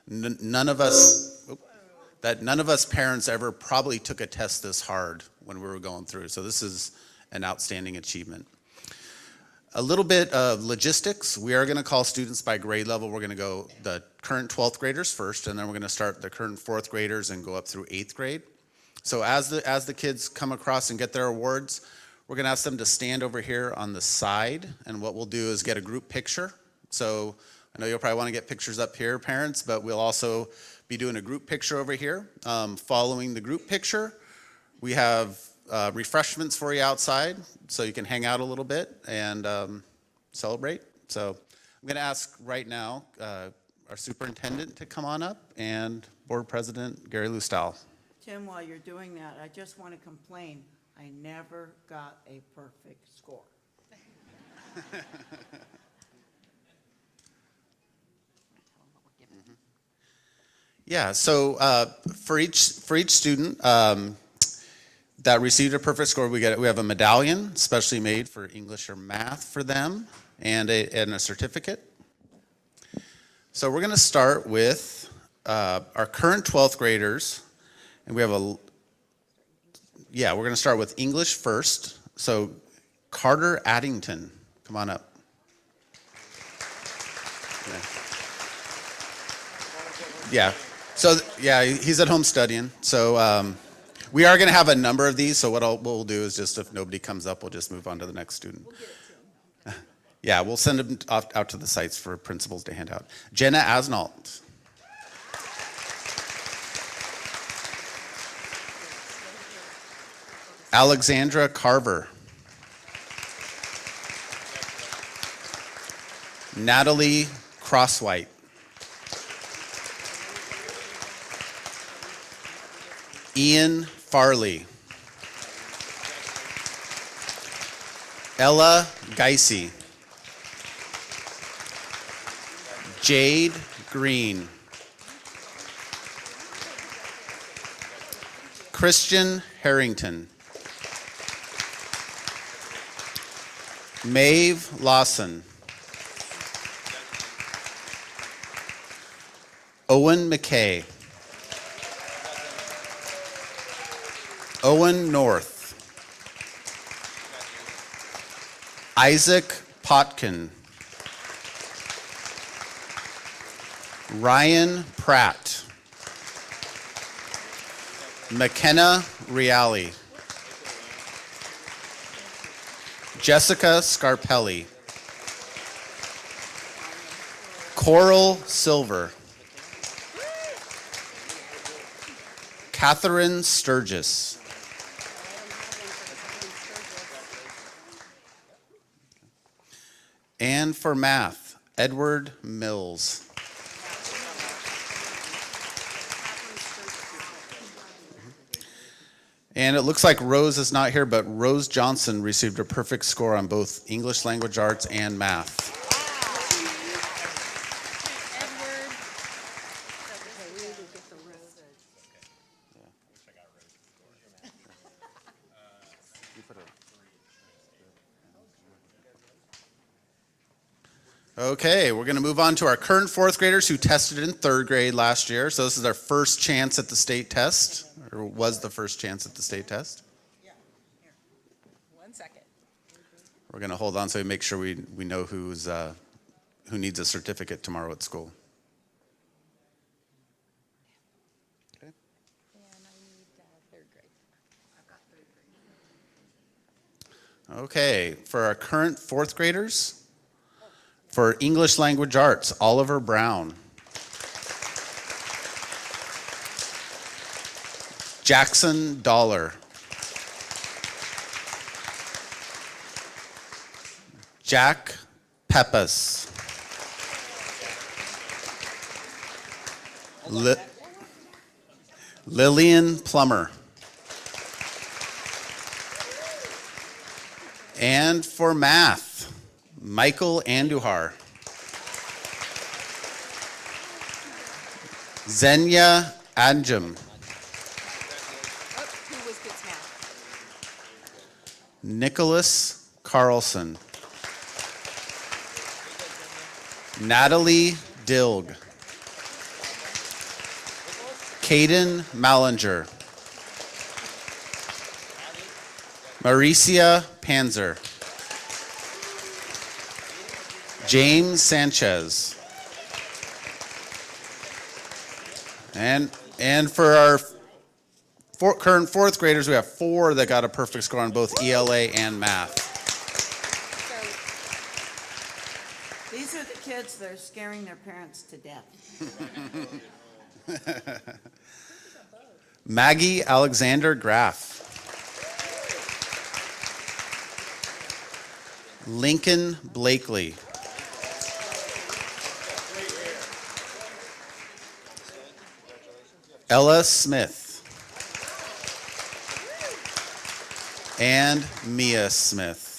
none of us parents ever probably took a test this hard when we were going through. So this is an outstanding achievement. A little bit of logistics. We are going to call students by grade level. We're going to go the current 12th graders first, and then we're going to start the current 4th graders and go up through 8th grade. So as the kids come across and get their awards, we're going to ask them to stand over here on the side, and what we'll do is get a group picture. So I know you'll probably want to get pictures up here, parents, but we'll also be doing a group picture over here. Following the group picture, we have refreshments for you outside, so you can hang out a little bit and celebrate. So I'm going to ask right now our superintendent to come on up and board president Gary Lustal. Tim, while you're doing that, I just want to complain. I never got a perfect score. Yeah, so for each student that received a perfect score, we have a medallion specially made for English or math for them, and a certificate. So we're going to start with our current 12th graders, and we're going to start with English first. So Carter Addington, come on up. Yeah. So yeah, he's at home studying. So we are going to have a number of these. So what we'll do is just if nobody comes up, we'll just move on to the next student. We'll get it to him. Yeah, we'll send them out to the sites for principals to hand out. Jenna Asnault. Alexandra Carver. Natalie Crosswhite. Ian Farley. Ella Geisey. Jade Green. Christian Harrington. Maeve Lawson. Owen McKay. Owen North. Isaac Potkin. Ryan Pratt. McKenna Reale. Jessica Scarpelli. Coral Silver. Catherine Sturgis. And for math, Edward Mills. And it looks like Rose is not here, but Rose Johnson received a perfect score on both English language arts and math. Okay, we're going to move on to our current 4th graders who tested in 3rd grade last year. So this is their first chance at the state test, or was the first chance at the state test. Yeah, here, 1 second. We're going to hold on so we make sure we know who needs a certificate tomorrow at school. Okay. And I need 3rd grade. I've got 3rd grade. Okay, for our current 4th graders, for English language arts, Oliver Brown. Jackson Dollar. Jack Peppas. Lillian Plummer. And for math, Michael Andujar. Xenia Anjum. Who was kids now? Nicholas Carlson. Natalie Dilg. Caden Mallinger. Maricia Panzer. James Sanchez. And for our current fourth graders, we have 4 that got a perfect score on both ELA and math. These are the kids that are scaring their parents to death. Maggie Alexander Graff. Lincoln Blakely. Ella Smith. And Mia Smith.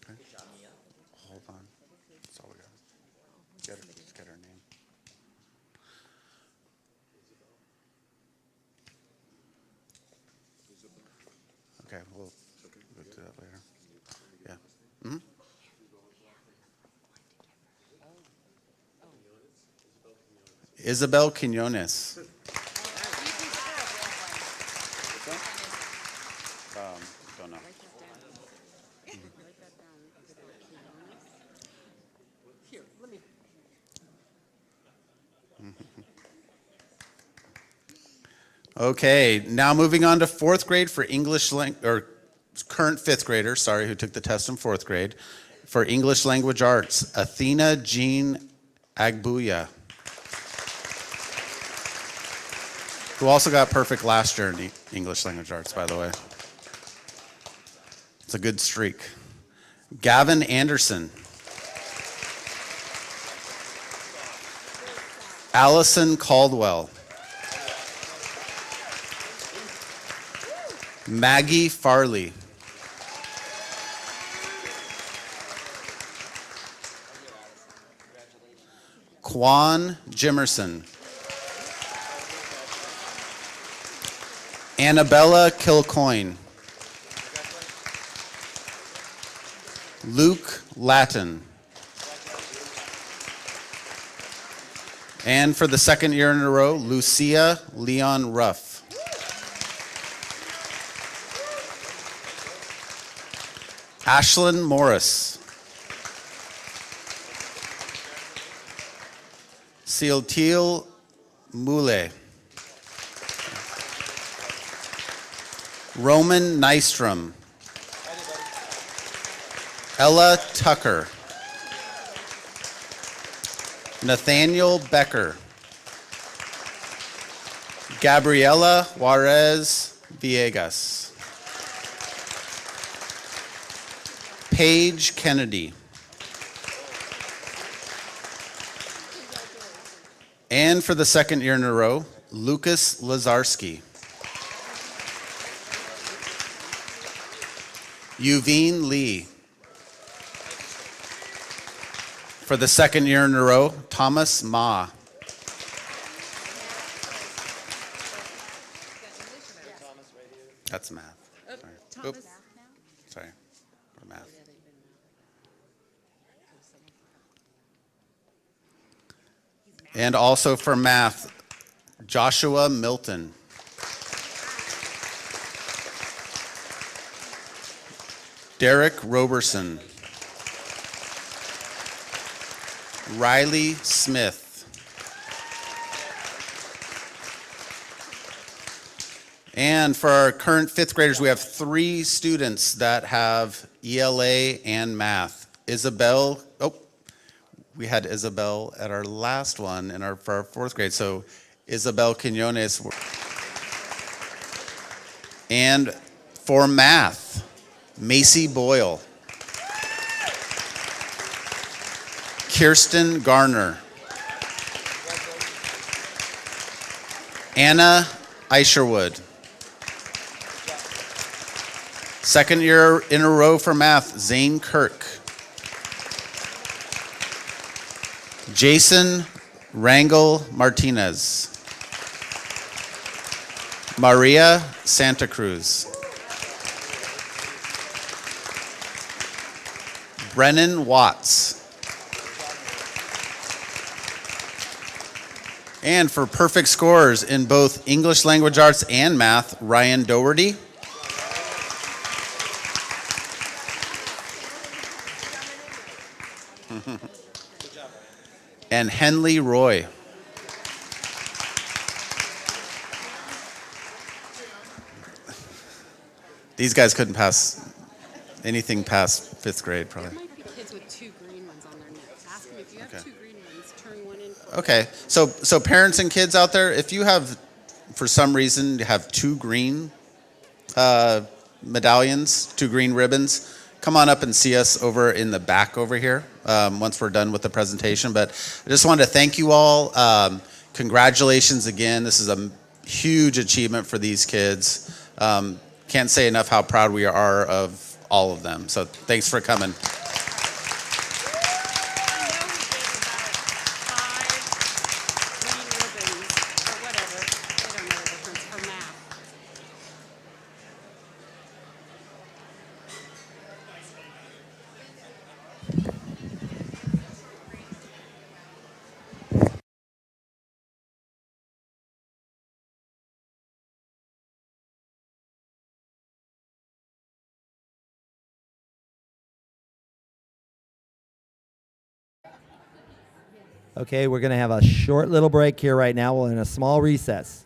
Okay. Hold on. That's all we got. Just get her name. Okay, we'll do that later. Yeah. Mm-hmm. Isabel Quinones. Don't know. Okay, now moving on to fourth grade for English or current fifth grader, sorry, who took the test in fourth grade, for English language arts, Athena Jean Agbuya, who also got perfect last year in English language arts, by the way. It's a good streak. Gavin Anderson. Allison Caldwell. Maggie Farley. Quan Jimerson. Annabella Kilcoyne. Luke Latin. And for the second year in a row, Lucia Leon Ruff. Ashlyn Morris. Siltil Mule. Roman Nystrom. Ella Tucker. Nathaniel Becker. Gabriela Juarez Villegas. Paige Kennedy. And for the second year in a row, Lucas Lazarski. Yuvine Lee. For the second year in a row, Thomas Ma. That's math. Sorry. Oops. Sorry. For math. And also for math, Joshua Milton. Derek Roberson. Riley Smith. And for our current fifth graders, we have 3 students that have ELA and math. Isabel, we had Isabel at our last one for our fourth grade. So Isabel Quinones. And for math, Macy Boyle. Kirsten Garner. Anna Isherwood. Second year in a row for math, Zane Kirk. Jason Rangel Martinez. Maria Santa Cruz. Brennan Watts. And for perfect scores in both English language arts and math, Ryan Doherty. And Henley Roy. These guys couldn't pass anything past 5th grade, There probably. might be kids with 2 green ones on their necks. Ask them if you have Okay. 2 green ones, turn one in for Okay, so parents and kids out there, if you have, for some reason, you have 2 green medallions, 2 green ribbons, come on up and see us over in the back over here once we're done with the presentation. But I just wanted to thank you all. Congratulations again. This is a huge achievement for these kids. Can't say enough how proud we are of all of them. So thanks for coming. Okay, we're going to have a short little break here right now. We're in a small recess.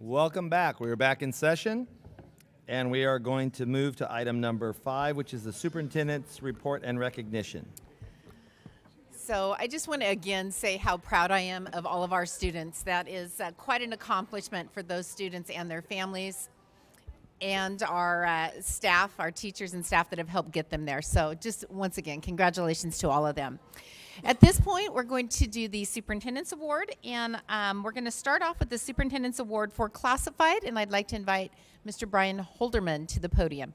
Welcome back. We are back in session, and we are going to move to item number 5, which is the superintendent's report and recognition. So I just want to again say how proud I am of all of our students. That is quite an accomplishment for those students and their families and our staff, our teachers and staff that have helped get them there. So just once again, congratulations to all of them. At this point, we're going to do the Superintendent's Award, and we're going to start off with the Superintendent's Award for Classified, and I'd like to invite Mr. Brian Holderman to the podium.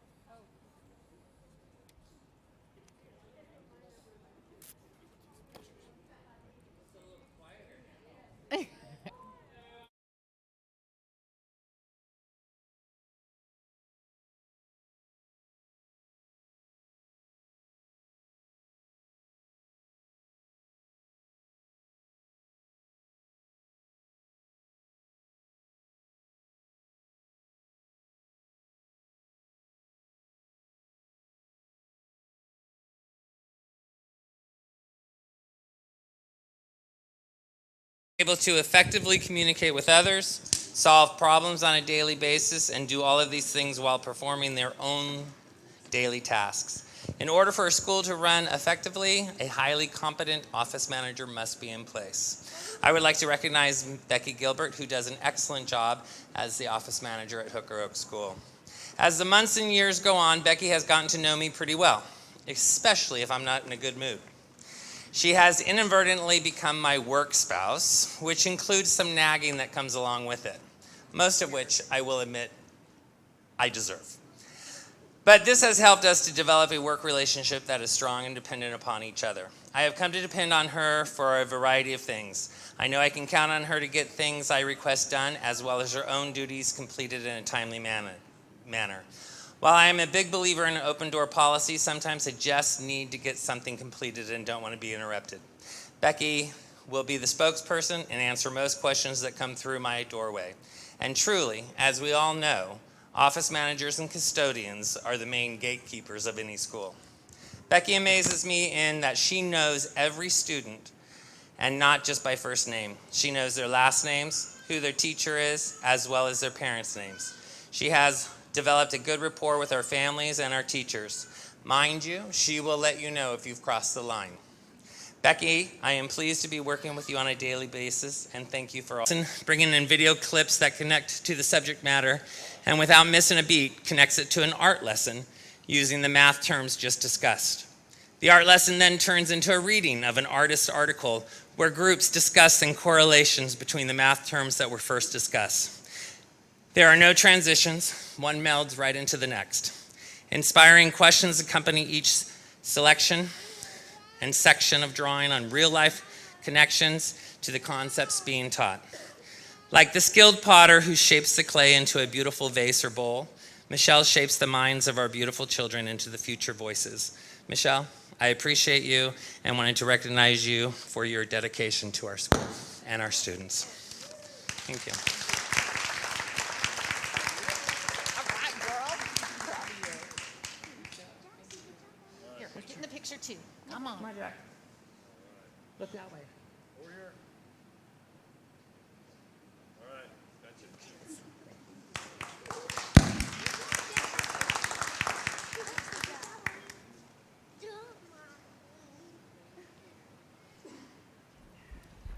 Able to effectively communicate with others, solve problems on a daily basis, and do all of these things while performing their own daily tasks. In order for a school to run effectively, a highly competent office manager must be in place. I would like to recognize Becky Gilbert, who does an excellent job as the office manager at Hooker Oak School. As the months and years go on, Becky has gotten to know me pretty well, especially if I'm not in a good mood. She has inadvertently become my work spouse, which includes some nagging that comes along with it, most of which I will admit I deserve. But this has helped us to develop a work relationship that is strong and dependent upon each other. I have come to depend on her for a variety of things. I know I can count on her to get things I request done, as well as her own duties completed in a timely manner. While I am a big believer in an open door policy, sometimes I just need to get something completed and don't want to be interrupted. Becky will be the spokesperson and answer most questions that come through my doorway. And truly, as we all know, office managers and custodians are the main gatekeepers of any school. Becky amazes me in that she knows every student, and not just by first name. She knows their last names, who their teacher is, as well as their parents' names. She has developed a good rapport with our families and our teachers. Mind you, she will let you know if you've crossed the line. Becky, I am pleased to be working with you on a daily basis, and thank you for all. Bringing in video clips that connect to the subject matter, and without missing a beat, connects it to an art lesson using the math terms just discussed. The art lesson then turns into a reading of an artist's article where groups discuss the correlations between the math terms that were first discussed. There are no transitions, one melds right into the next. Inspiring questions accompany each selection and section of drawing on real-life connections to the concepts being taught. Like the skilled potter who shapes the clay into a beautiful vase or bowl, Michelle shapes the minds of our beautiful children into the future voices. Michelle, I appreciate you and wanted to recognize you for your dedication to our school and our students. Thank you. Get in the picture too. Come on. Look that way.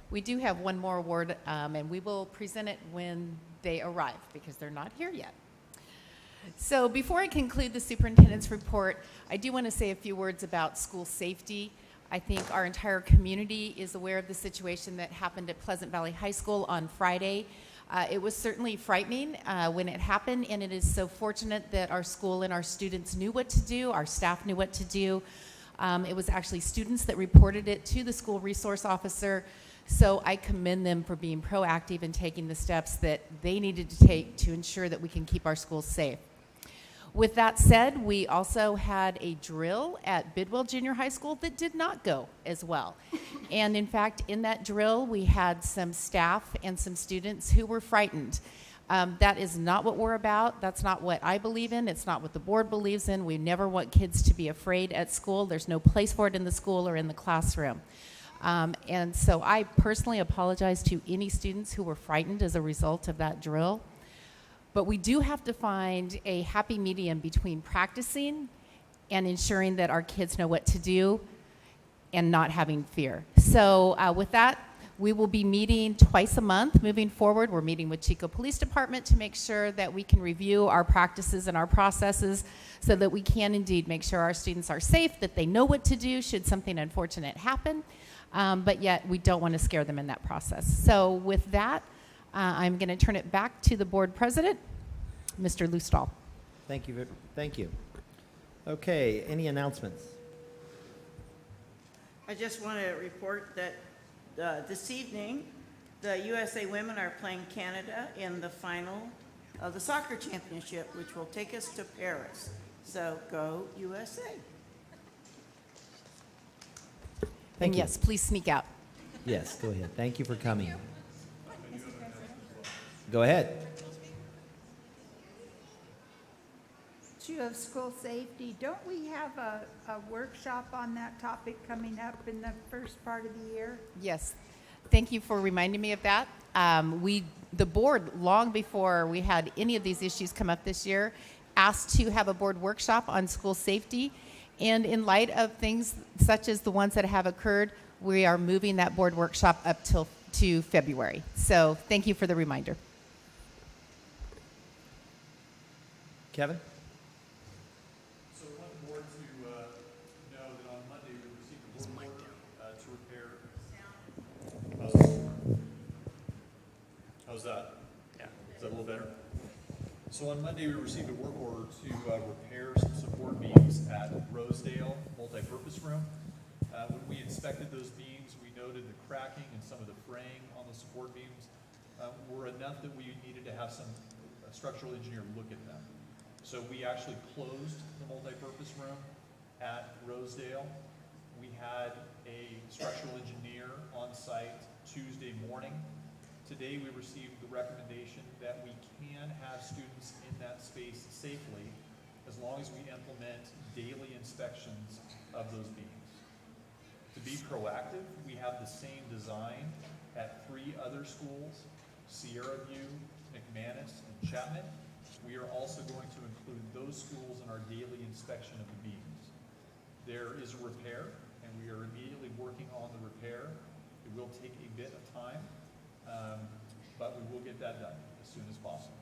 We do have one more award, and we will present it when they arrive because they're not here yet. So before I conclude the superintendent's report, I do want to say a few words about school safety. I think our entire community is aware of the situation that happened at Pleasant Valley High School on Friday. It was certainly frightening when it happened, and it is so fortunate that our school and our students knew what to do, our staff knew what to do. It was actually students that reported it to the school resource officer. So I commend them for being proactive and taking the steps that they needed to take to ensure that we can keep our schools safe. With that said, we also had a drill at Bidwell Junior High School that did not go as well. And in fact, in that drill, we had some staff and some students who were frightened. That is not what we're about. That's not what I believe in. It's not what the board believes in. We never want kids to be afraid at school. There's no place for it in the school or in the classroom. And so I personally apologize to any students who were frightened as a result of that drill. But we do have to find a happy medium between practicing and ensuring that our kids know what to do and not having fear. So with that, we will be meeting twice a month moving forward. We're meeting with Chico Police Department to make sure that we can review our practices and our processes so that we can indeed make sure our students are safe, that they know what to do should something unfortunate happen, but yet we don't want to scare them in that process. So with that, I'm going to turn it back to the board president, Mr. Lustall. Thank you. Thank you. Okay, any announcements? I just want to report that this evening, the USA Women are playing Canada in the final of the soccer championship, which will take us to Paris. So go USA. Thank And you. yes, please sneak out. Yes, go ahead. Thank you for coming. Go ahead. Issue of school safety, don't we have a workshop on that topic coming up in the first part of the year? Yes, thank you for reminding me of that. The board, long before we had any of these issues come up this year, asked to have a board workshop on school safety. And in light of things such as the ones that have occurred, we are moving that board workshop up to February. So thank you for the reminder. Kevin? So we want the board to know that on Monday we received a work order to repair. How's that? Yeah. Is that a little better? So on Monday we received a work order to repair some support beams at Rosedale multipurpose room. When we inspected those beams, we noted the cracking and some of the fraying on the support beams were enough that we needed to have some structural engineer look at them. So we actually closed the multipurpose room at Rosedale. We had a structural engineer on site Tuesday morning. Today we received the recommendation that we can have students in that space safely as long as we implement daily inspections of those beams. To be proactive, we have the same design at 3 other schools, Sierra View, McManus, and Chapman. We are also going to include those schools in our daily inspection of the beams. There is a repair, and we are immediately working on the repair. It will take a bit of time, but we will get that done as soon as possible.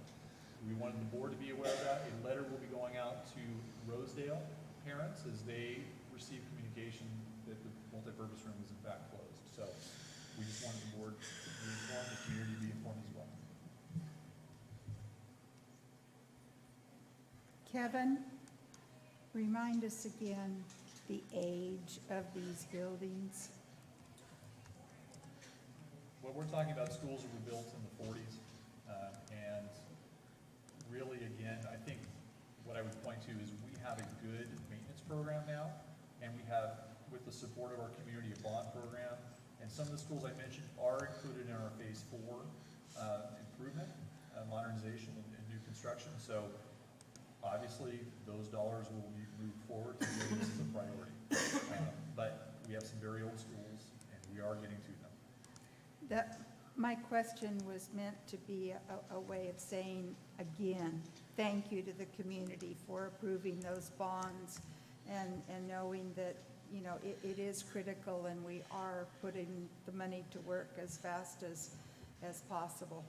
We wanted the board to be aware of that. A letter will be going out to Rosedale parents as they receive communication that the multipurpose room is in fact closed. So we just wanted the board to be informed, the community to be informed as well. Kevin, remind us again the age of these buildings. Well, we're talking about schools that were built in the 40s, and really, again, I think what I would point to is we have a good maintenance program now, and we have, with the support of our community, a bond program, and some of the schools I mentioned are included in our Phase 4 improvement, modernization, and new construction. So obviously, those dollars will be moved forward to make this a priority. But we have some very old schools, and we are getting to them. My question was meant to be a way of saying, again, thank you to the community for approving those bonds and knowing that, you know, it is critical and we are putting the money to work as fast as possible.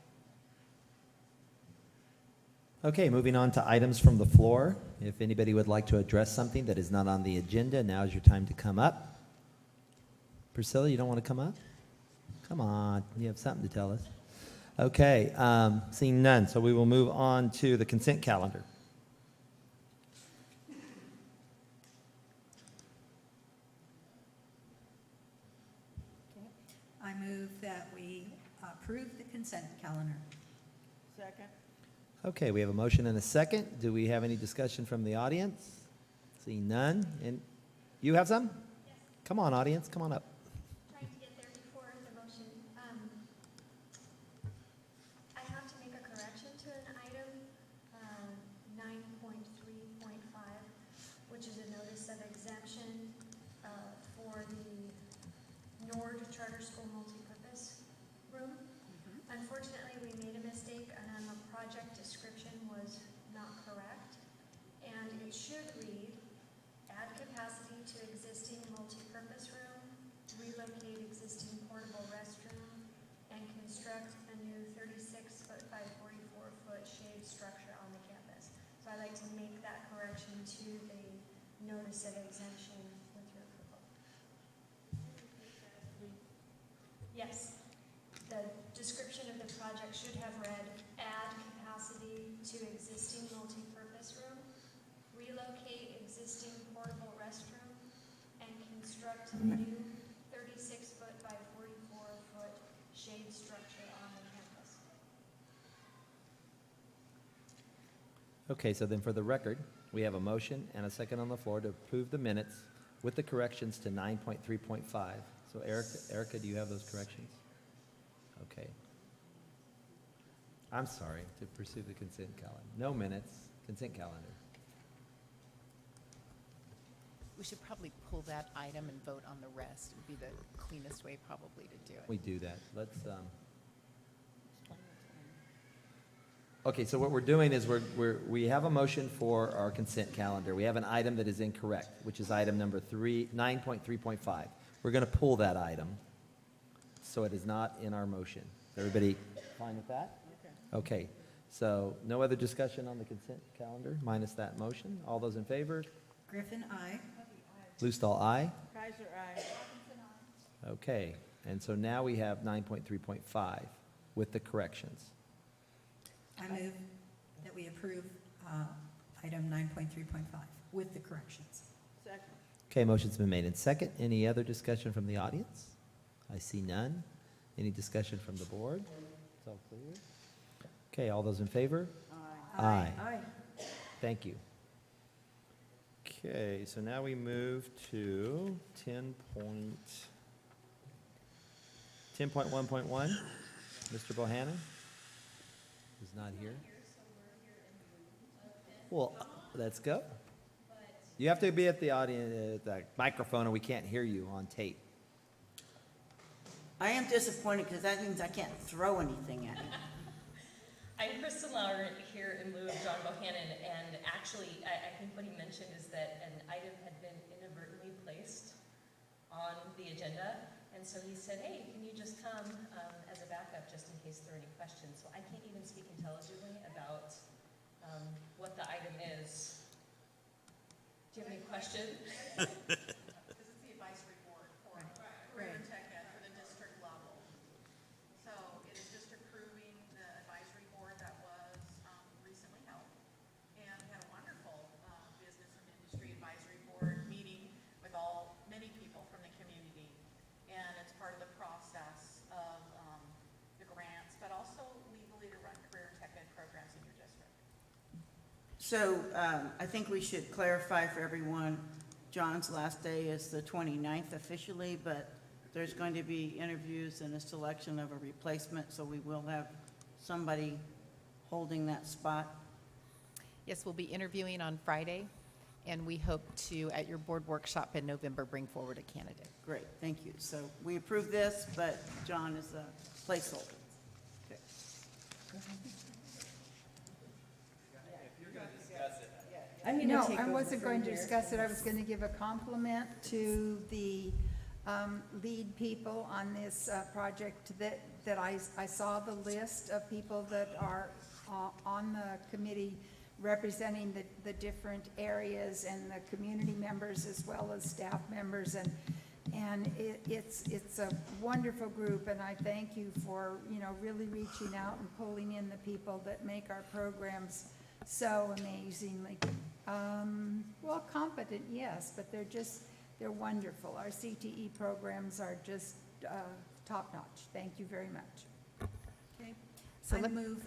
Okay, moving on to items from the floor. If anybody would like to address something that is not on the agenda, now is your time to come up. Priscilla, you don't want to come up? Come on, you have something to tell us. Okay, seeing none, so we will move on to the consent calendar. I move that we approve the consent calendar. Second. Okay, we have a motion and a second. Do we have any discussion from the audience? Seeing none. And you have some? Yes. Come on, audience, come on up. Trying to get there before the motion. I have to make a correction to an item, 9.3.5, which is a notice of exemption for the Nord Charter School multipurpose room. Unfortunately, we made a mistake on a project description to the notice of exemption with your approval. Yes, the description of the project should have read, add capacity to existing multipurpose room, relocate existing portable restroom, and construct a new 36-foot by 44-foot shade structure on the campus. Okay, so then for the record, we have a motion and a second on the floor to approve the minutes with the corrections to 9.3.5. So Erica, do you have those corrections? Okay. I'm sorry, to pursue the consent calendar. No minutes, consent calendar. We should probably pull that item and vote on the rest. It would be the cleanest way probably to do it. We do that. Okay, so what we're doing is we have a motion for our consent calendar. We have an item that is incorrect, which is item number 9.3.5. We're going to pull that item, so it is not in our motion. Is everybody fine with that? Okay, so no other discussion on the consent calendar minus that motion. All those in favor? Griffin, aye. Lustahl, aye. Kaiser, aye. Okay, and so now we have 9.3.5 with the corrections. I move that we approve item 9.3.5 with the corrections. Second. Okay, motion's been made in second. Any other discussion from the audience? I see none. Any discussion from the board? It's all clear. Okay, all those in favor? Aye. Aye. Thank you. Okay, so now we move to 10.1.1. Mr. Bohannon is not here. Well, let's go. You have to be at the audience, the microphone, or we can't hear you on tape. I am disappointed because that means I can't throw anything at you. I'm Kristen Lauer here in lieu of John Bohannon, and actually, I think what he mentioned is that an item had been inadvertently placed on the agenda, and so he said, hey, can you just come as a backup just in case there are any questions? So I can't even speak intelligently about what the item is. Do you have any questions? This is the advisory board for career tech ed for the district level. So it is just approving the advisory board that was recently held. And we had a wonderful business and industry advisory board meeting with many people from the community. And it's part of the process of the grants, but also legally to run career tech ed programs in your district. So I think we should clarify for everyone, John's last day is the 29th officially, but there's going to be interviews and a selection of a replacement, so we will have somebody holding that spot. Yes, we'll be interviewing on Friday, and we hope to, at your board workshop in November, bring forward a candidate. Great, thank you. So we approve this, but John is a placeholder. Okay. No, I wasn't going to discuss it. I was going to give a compliment to the lead people on this project that I saw the list of people that are on the committee representing the different areas and the community members as well as staff members. And it's a wonderful group, and I thank you for, really reaching out and pulling in the people that make our programs so amazingly, competent, yes, but they're wonderful. Our CTE programs are just top-notch. Thank you very much. Okay. So I move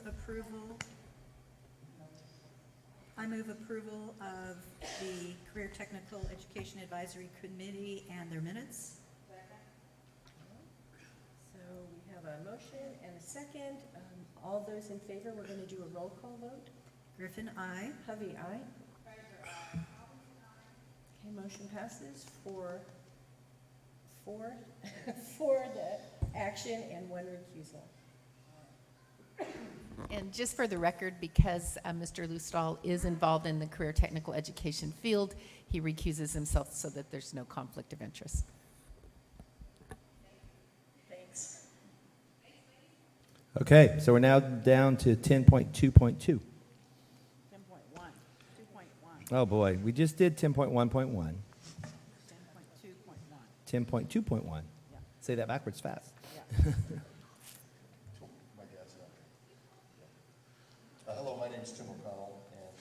approval of the Career Technical Education Advisory Committee and their minutes. So we have a motion and a second. All those in favor, we're going to do a roll call vote. Griffin, aye. Hovey, aye. Okay, motion passes for the action and one recusal. And just for the record, because Mr. Lustahl is involved in the career technical education field, he recuses himself so that there's no conflict of interest. Thanks. Okay, so we're now down to 10.2.2. 10.1, 2.1. Oh, boy. We just did 10.1.1. 10.2.1. 10.2.1. Yeah. Say that backwards fast. Yeah. Hello, my name is Tim O'Connell, and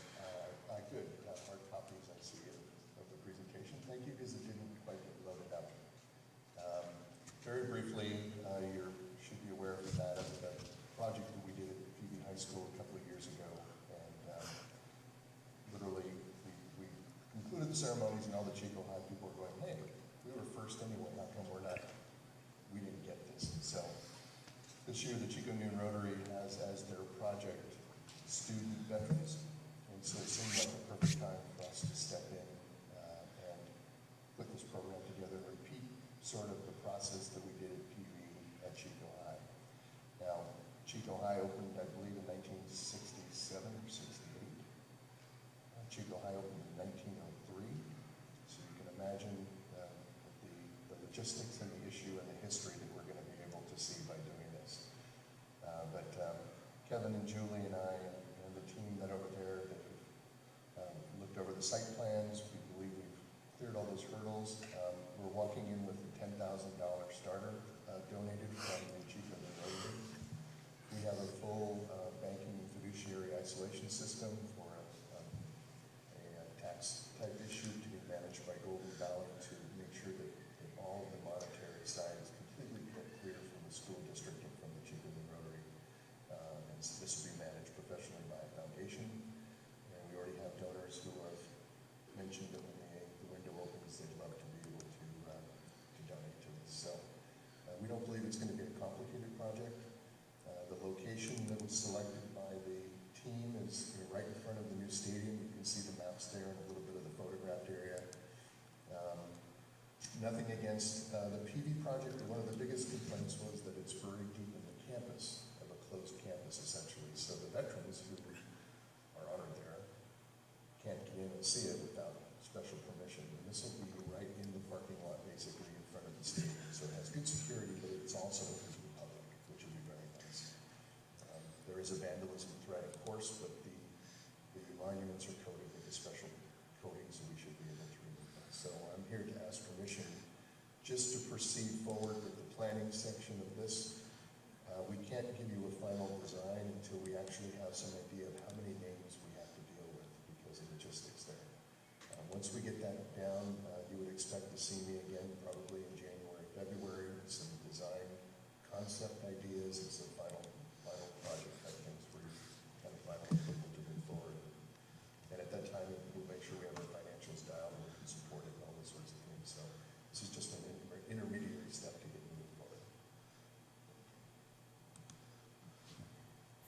I could have hard copies, I see, of the presentation. Thank you, because it didn't quite get loaded up. Very briefly, you should be aware of that, of the project that we did at PV High School a couple of years ago. And literally, we concluded the ceremonies, and all the Chico High people were going, hey, we were first anyway, how come we didn't get this? And so this year, the Chico Noon Rotary has as their project student veterans, and so it seemed like a perfect time for us to step in and put this program together and repeat sort of the process that we did at PV at Chico High. Now, Chico High opened, I believe, in 1967 or 68. Chico High opened in 1903, so you can imagine the logistics and the issue and the history that we're going to be able to see by doing this. But Kevin and Julie and I and the team that over there that have looked over the site plans, we believe we've cleared all those hurdles. We're walking in with a $10,000 starter donated from the Chico Noon Rotary. We have a full banking and fiduciary isolation system for a tax type issue to be managed by Golden Valley to make sure that all of the monetary side is completely clear from the school district and from the Chico Noon Rotary. And so this will be managed professionally by a foundation. And we already have donors who have mentioned that when the window opens, they'd love to be able to donate to this. So we don't believe it's going to be a complicated project. The location that was selected by the team is right in front of the new stadium. You can see the maps there and a little bit of the photographed area. Nothing against the PV project, but one of the biggest complaints was that it's very deep in the campus of a closed campus, essentially. So the veterans who are honored there can't get in and see it without special permission. And this will be right in the parking lot, basically in front of the stadium. So it has good security, but it's also open to the public, which will be very nice. There is a vandalism threat, of course, but the monuments are coated with a special coating, so we should be able to remove that. So I'm here to ask permission just to proceed forward with the planning section of this. We can't give you a final design until we actually have some idea of how many names we have to deal with because of logistics there. Once we get that down, you would expect to see me again probably in January, February with some design concept ideas and some final project type things for you, kind of final approval to move forward. And at that time, we'll make sure we have our financials dialed and we can support it and all those sorts of things. So this is just an intermediary step to get moving forward.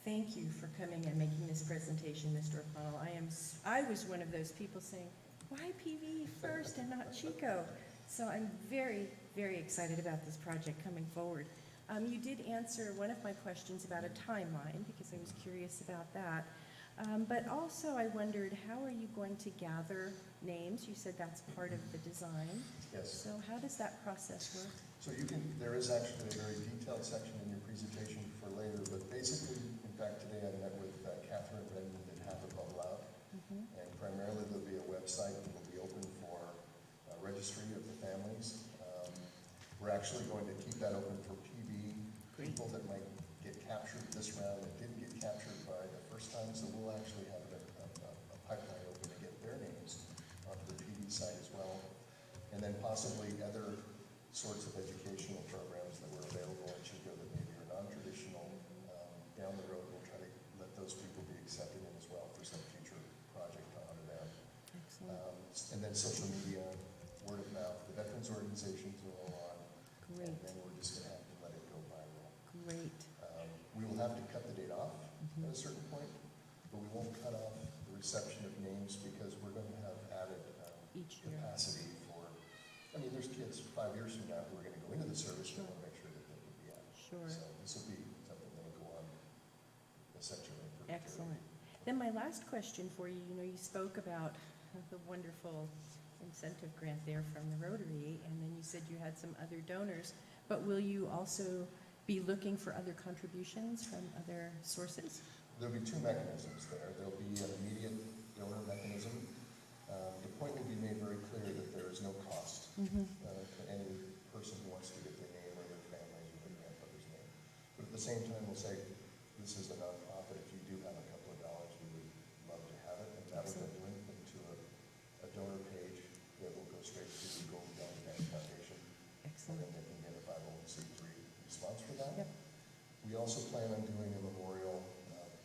Thank you for coming and making this presentation, Mr. O'Connell. I was one of those people saying, why PV first and not Chico? So I'm very, very excited about this project coming forward. You did answer one of my questions about a timeline because I was curious about that. But also I wondered, how are you going to gather names? You said that's part of the design. Yes. So how does that process work? So there is actually a very detailed section in your presentation for later, but basically, in fact, today I met with Catherine Redmond at Half a Bubble Out, and primarily there'll be a website that will be open for registry of the families. We're actually going to keep that open for PV people that might get captured this round that didn't get captured by the first time, so we'll actually have a pipeline open to get their names onto the PV site as well, and then possibly other sorts of educational programs that were available in Chico that maybe are non-traditional. Down the road, we'll try to let those people be accepted in as well for some future project to honor them. Excellent. And then social media, word of mouth, the veterans organizations will go on. Great. And then we're just going to have to let it go viral. Great. We will have to cut the date off at a certain point, but we won't cut off the reception of names because we're going to have added Each year. capacity for, I mean, there's kids 5 years from now who are going to go into the service and want to make sure that they can be added. Sure. So this will be something that will go on essentially. in perpetuity. Excellent. Then my last question for you, you spoke about the wonderful incentive grant there from the Rotary, and then you said you had some other donors, but will you also be looking for other contributions from other sources? There'll be two mechanisms there. There'll be an immediate donor mechanism, The point will be made very clear that there is no cost to any person who wants to get their name or their family's or their grandfather's name. But at the same time, we'll say, this is a nonprofit. If you do have a couple of dollars, we would love to have it. And that would then link them to a donor page that will go straight to the Golden Valley Bank Foundation. Excellent. And then they can get a 501c3 response for that. Yep. We also plan on doing a memorial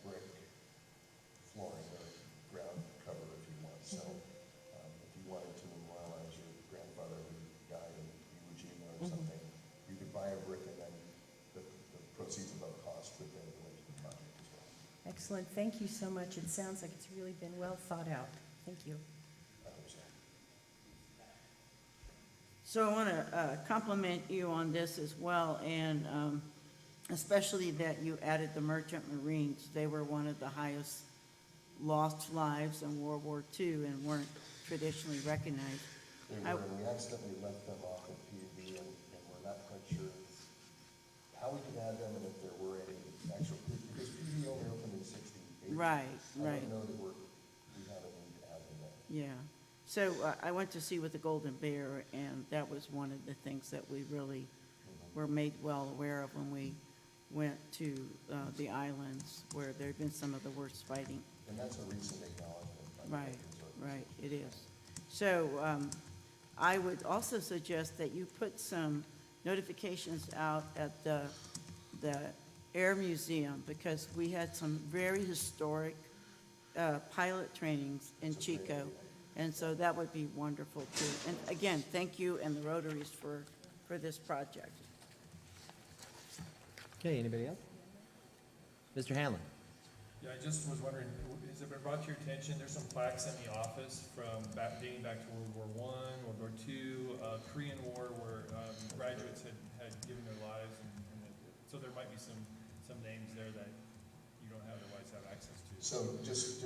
brick flooring or ground cover if you want. So if you wanted to memorialize your grandfather who died in Iwo Jima or something, you could buy a brick and then the proceeds above cost would then go into the project as well. Excellent, thank you so much. It sounds like it's really been well thought out. Thank you. I hope so. So I want to compliment you on this as well, and especially that you added the merchant marines. They were one of the highest lost lives in World War II and weren't traditionally recognized. They were, and we accidentally left them off at PUB, and we're not quite sure how we could add them and if there were any actual, because PUB only opened in 68. Right. I don't know that we have a need to add them there. Yeah. So I went to sea with the Golden Bear, and that was one of the things that we really were made well aware of when we went to the islands where there had been some of the worst fighting. And that's a recent acknowledgement. by the Right, veterans right, it is. So I would also suggest that you put some notifications out at the Air Museum, because we had some very historic pilot trainings in Chico, and so that would be wonderful too. And again, thank you and the Rotaries for this project. Okay, anybody else? Mr. Hanlon? Yeah, I just was wondering, has it been brought to your attention, there's some plaques in the office from dating back to World War I, World War II, Korean War, where graduates had given their lives, so there might be some names there that you don't otherwise have access to. So just to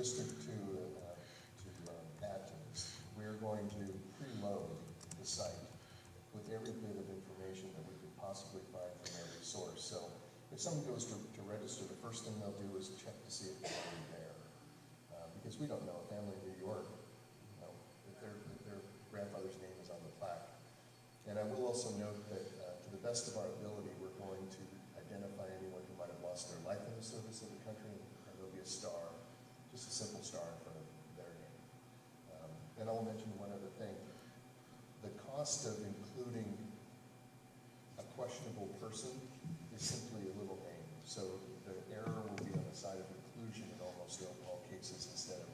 add to this, we're going to preload the site with every bit of information that we could possibly find from every source. So if someone goes to register, the first thing they'll do is check to see if they're already there. Because we don't know, a family in New York, if their grandfather's name is on the plaque. And I will also note that to the best of our ability, we're going to identify anyone who might have lost their life in the service of the country, and there'll be a star, just a simple star in front of their name. And I'll mention one other thing. The cost of including a questionable person is simply a little name. So the error will be on the side of inclusion in almost all cases instead of,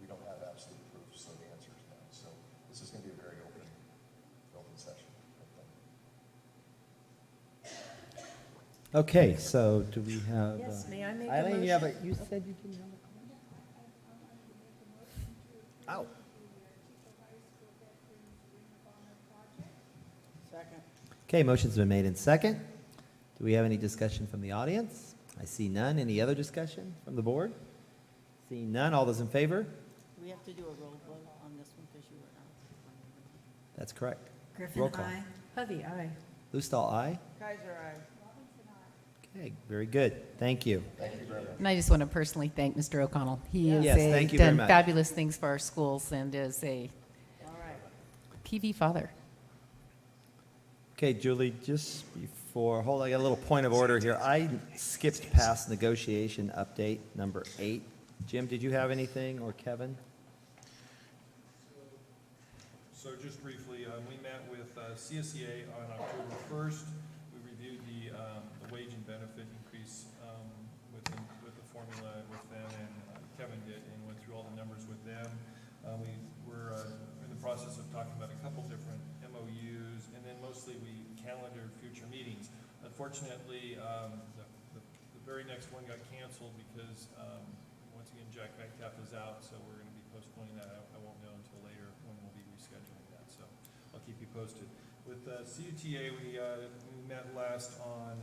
we don't have absolute proof, so the answer is no. So this is going to be a very open session. Okay, so do we have? Yes, may I make a Eileen, you motion? you said you didn't have a comment? Oh. Second. Okay, motion's been made in second. Do we have any discussion from the audience? I see none. Any other discussion from the board? Seeing none, all those in favor? We have to do a roll vote on this one because you were out. That's correct. Griffin, Roll call. aye. Hovey, aye. Lustal, aye. Kaiser, aye. Okay, very good. Thank you. Thank you very much. And I just want to personally thank Mr. O'Connell. He has Yes, thank you very done much. fabulous things for our schools and is a All right. PV father. Okay, Julie, just before, hold on, I got a little point of order here. I skipped past negotiation update number 8. Jim, did you have anything, or Kevin? So just briefly, we met with CSEA on October 1st. We reviewed the wage and benefit increase with the formula with them, and Kevin did, and went through all the numbers with them. We were in the process of talking about a couple different MOUs, and then mostly we calendared future meetings. Unfortunately, the very next one got canceled because, once again, Jack Metcalf is out, so we're going to be postponing that. I won't know until later when we'll be rescheduling that, so I'll keep you posted. With CUTA, we met last on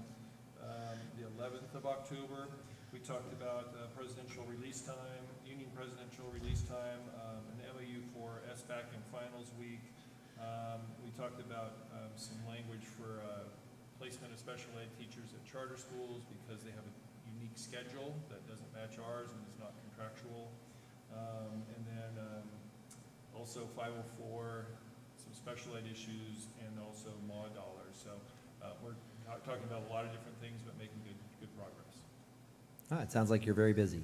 the 11th of October. We talked about presidential release time, union presidential release time, an MOU for SBAC and finals week. We talked about some language for placement of special ed teachers at charter schools because they have a unique schedule that doesn't match ours and is not contractual. And then also 504, some special ed issues, and also MAW dollars. So we're talking about a lot of different things, but making good progress. All right, sounds like you're very busy.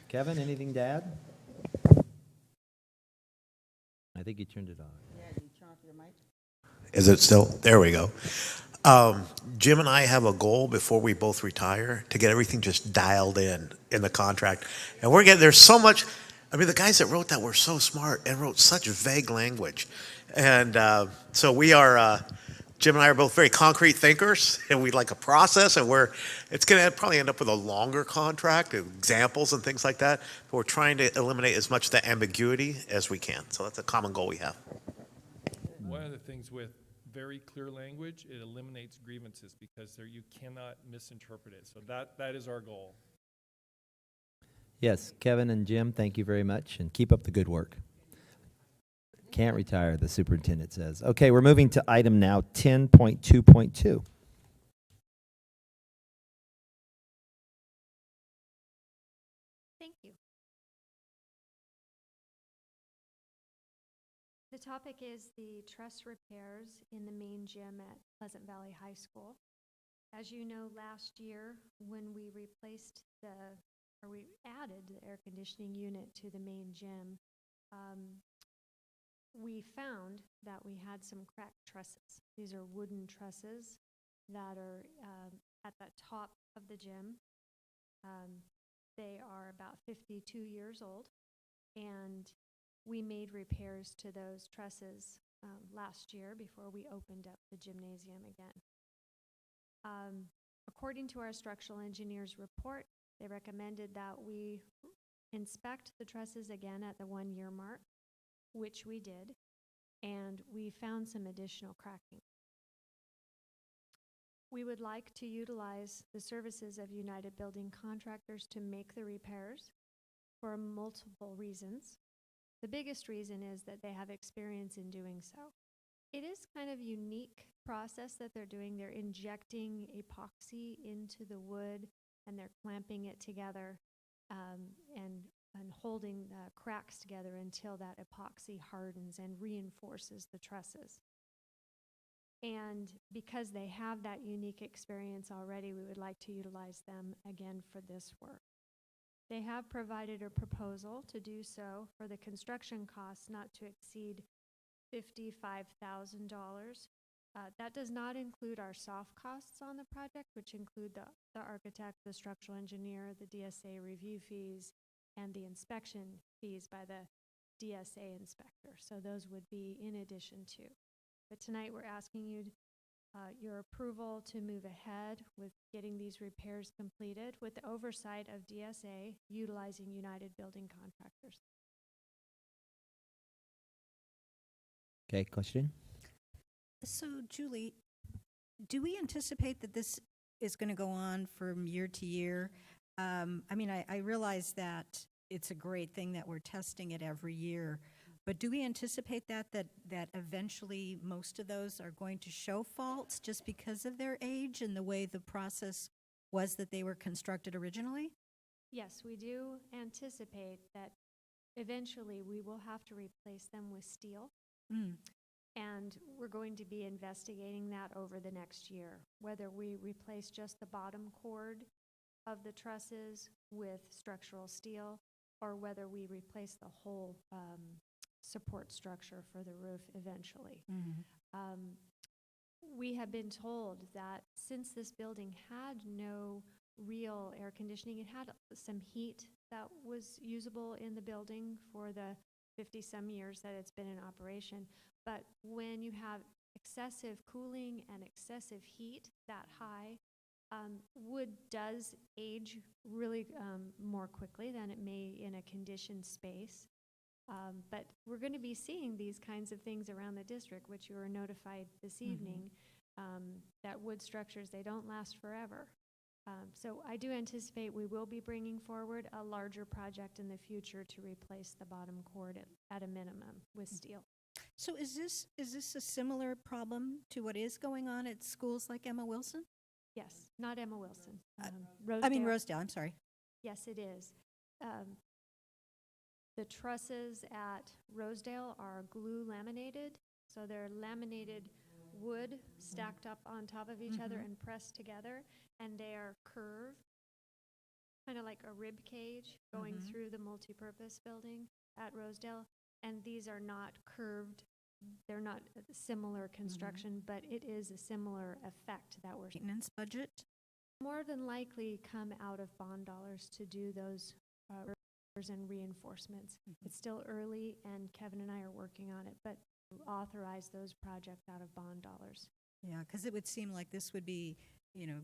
Kevin, anything to add? I think you turned it on. Yeah, you turn off your mic? Is it still? There we go. Jim and I have a goal before we both retire to get everything just dialed in the contract. And there's so much, I mean, the guys that wrote that were so smart and wrote such vague language. And so we are, Jim and I are both very concrete thinkers, and we like a process, and it's going to probably end up with a longer contract, examples and things like that. But we're trying to eliminate as much of the ambiguity as we can. So that's a common goal we have. One of the things with very clear language, it eliminates grievances because you cannot misinterpret it. So that is our goal. Yes, Kevin and Jim, thank you very much, and keep up the good work. Can't retire, the superintendent says. Okay, we're moving to item now 10.2.2. Thank you. The topic is the truss repairs in the main gym at Pleasant Valley High School. As you know, last year when we added the air conditioning unit to the main gym, we found that we had some cracked trusses. These are wooden trusses that are at the top of the gym. They are about 52 years old, and we made repairs to those trusses last year before we opened up the gymnasium again. According to our structural engineer's report, they recommended that we inspect the trusses again at the 1-year mark, which we did, and we found some additional cracking. We would like to utilize the services of United Building Contractors to make the repairs for multiple reasons. The biggest reason is that they have experience in doing so. It is kind of a unique process that they're doing. They're injecting epoxy into the wood and they're clamping it together and holding the cracks together until that epoxy hardens and reinforces the trusses. And because they have that unique experience already, we would like to utilize them again for this work. They have provided a proposal to do so for the construction costs not to exceed $55,000. That does not include our soft costs on the project, which include the architect, the structural engineer, the DSA review fees, and the inspection fees by the DSA inspector. So those would be in addition to. But tonight we're asking you your approval to move ahead with getting these repairs completed with the oversight of DSA utilizing United Building Contractors. Okay, question? So, Julie, do we anticipate that this is going to go on from year to year? I mean, I realize that it's a great thing that we're testing it every year, but do we anticipate that eventually most of those are going to show faults just because of their age and the way the process was that they were constructed originally? Yes, we do anticipate that eventually we will have to replace them with steel. And we're going to be investigating that over the next year, whether we replace just the bottom cord of the trusses with structural steel or whether we replace the whole support structure for the roof eventually. We have been told that since this building had no real air conditioning, it had some heat that was usable in the building for the 50-some years that it's been in operation. But when you have excessive cooling and excessive heat that high, wood does age really more quickly than it may in a conditioned space. But we're going to be seeing these kinds of things around the district, which you were notified this evening, that wood structures, they don't last forever. So I do anticipate we will be bringing forward a larger project in the future to replace the bottom cord at a minimum with steel. So is this a similar problem to what is going on at schools like Emma Wilson? Yes, not Emma Wilson. I mean Rosedale, I'm sorry. Yes, it is. The trusses at Rosedale are glue laminated, so they're laminated wood stacked up on top of each other and pressed together, and they are curved, kind of like a rib cage going through the multipurpose building at Rosedale. And these are not curved, they're not a similar construction, but it is a similar effect that we're Maintenance budget? more than likely come out of bond dollars to do those repairs and reinforcements. It's still early, and Kevin and I are working on it, but authorize those projects out of bond dollars. Yeah, because it would seem like this would be, you know,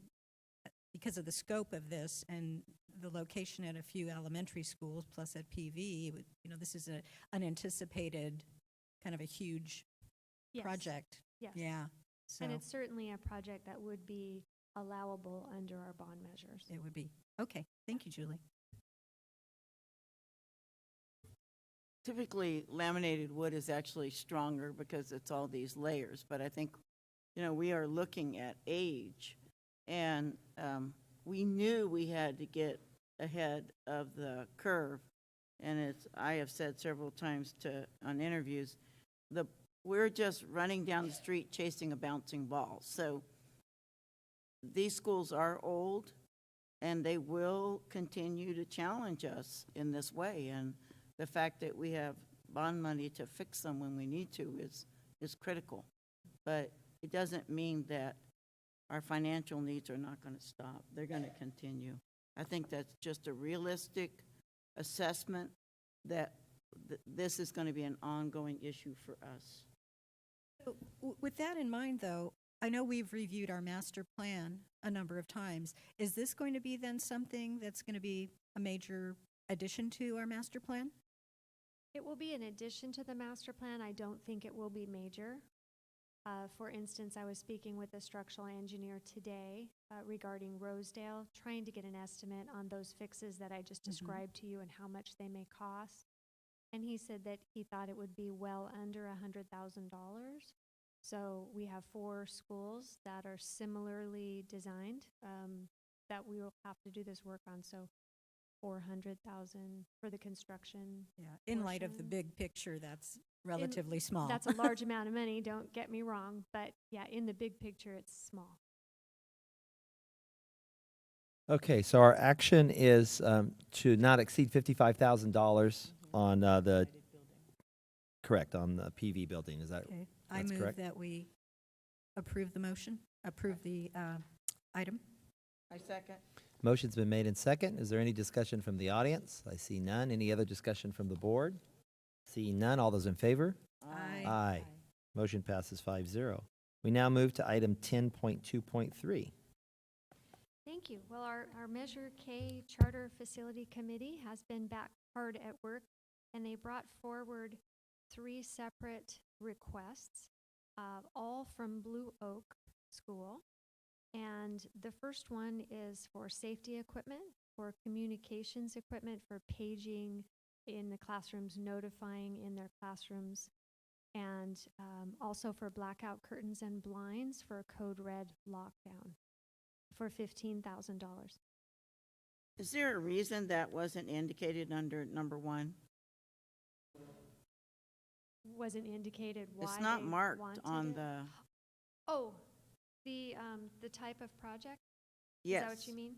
because of the scope of this and the location at a few elementary schools plus at PV, it would, you know, this is a unanticipated kind of a huge Yes. project. Yes. Yeah. So And it's certainly a project that would be allowable under our bond measures. it would be. Okay. Thank you, Julie. Typically, laminated wood is actually stronger because it's all these layers, but I think, you know, we are looking at age, and we knew we had to get ahead of the curve, and it's, I have said several times on interviews, we're just running down the street chasing a bouncing ball. So these schools are old, and they will continue to challenge us in this way, and the fact that we have bond money to fix them when we need to is critical. But it doesn't mean that our financial needs are not going to stop. They're going to continue. I think that's just a realistic assessment that this is going to be an ongoing issue for us. So, with that in mind, though, I know we've reviewed our master plan a number of times. Is this going to be then something that's going to be a major addition to our master plan? It will be an addition to the master plan. I don't think it will be major. For instance, I was speaking with a structural engineer today regarding Rosedale, trying to get an estimate on those fixes that I just described to you and how much they may cost. And he said that he thought it would be well under $100,000. So we have 4 schools that are similarly designed that we will have to do this work on. So 400,000 for the construction. Yeah. In light of the portion. big picture, that's relatively small. That's a large amount of money, don't get me wrong, but yeah, in the big picture, it's small. Okay, so our action is to not exceed $55,000 on the, correct, on the PV building. Is that, Okay. I that's move correct? that we approve the motion, approve the item. I second. Motion's been made in second. Is there any discussion from the audience? I see none. Any other discussion from the board? Seeing none. All those in favor? Aye. Aye. Motion passes 5-0. We now move to item 10.2.3. Thank you. Well, our Measure K Charter Facility Committee has been back hard at work, and they brought forward 3 separate requests, all from Blue Oak School. And the first one is for safety equipment, for communications equipment, for paging in the classrooms, notifying in their classrooms, and also for blackout curtains and blinds for code red lockdown for $15,000. Is there a reason that wasn't indicated under number 1? Wasn't indicated why It's not they marked wanted on it. the, Oh, the type of project? yes. Is that what you mean?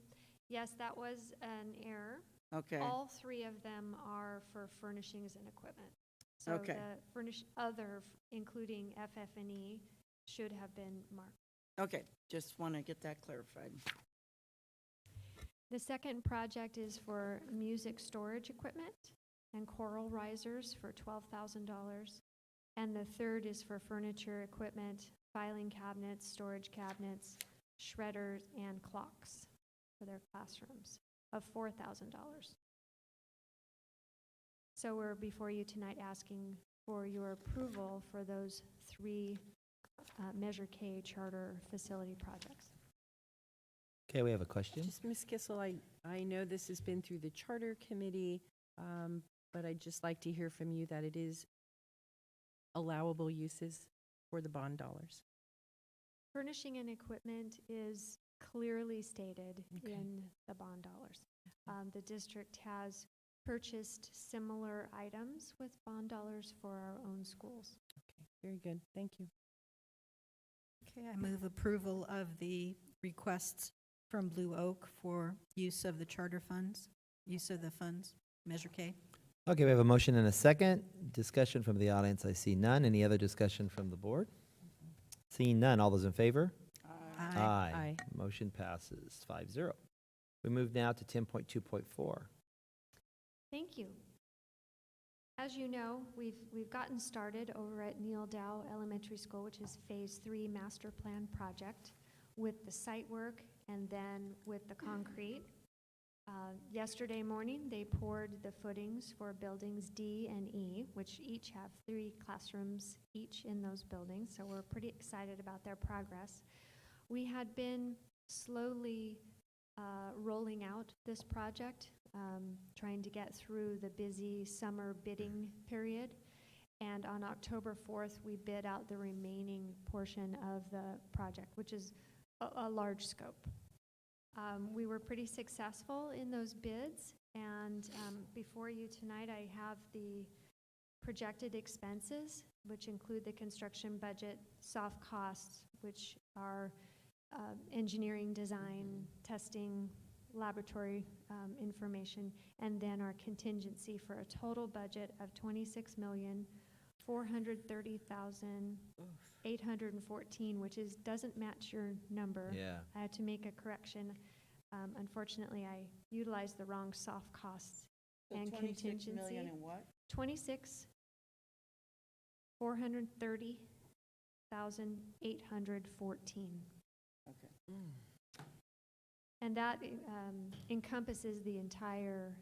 Yes, that was an error. Okay, All 3 of them are for furnishings and equipment. So Okay. the including FF&E, should have been marked. okay, just want to get that clarified. The second project is for music storage equipment and choral risers for $12,000. And the third is for furniture equipment, filing cabinets, storage cabinets, shredders, and clocks for their classrooms of $4,000. So we're before you tonight asking for your approval for those 3 Measure K charter facility projects. Okay, we have a question. Just, Ms. Kissel, I know this has been through the charter committee, but I'd just like to hear from you that it is allowable uses for the bond dollars. Furnishing and equipment is clearly stated Okay. in the bond dollars. The district has purchased similar items with bond dollars for our own schools. Very good, thank you. Okay, I move approval of the requests from Blue Oak for use of the charter funds, use of the funds, Measure K. Okay, we have a motion and a second. Discussion from the audience, I see none. Any other discussion from the board? Seeing none, all those in favor? Aye. Motion passes 5-0. We move now to 10.2.4. Thank you. As you know, we've gotten started over at Neil Dow Elementary School, which is Phase 3 Master Plan Project, with the site work and then with the concrete. Yesterday morning, they poured the footings for buildings D and E, which each have 3 classrooms each in those buildings, so we're pretty excited about their progress. We had been slowly rolling out this project, trying to get through the busy summer bidding period, and on October 4th, we bid out the remaining portion of the project, which is a large scope. We were pretty successful in those bids, and before you tonight, I have the projected expenses, which include the construction budget, soft costs, which are engineering, design, testing, laboratory information, and then our contingency for a total budget of $26,430,814, which doesn't match your number. Yeah. I had to make a correction. Unfortunately, I utilized the wrong soft costs and contingency. 26 million and what? 26,430,814. Okay. And that encompasses the entire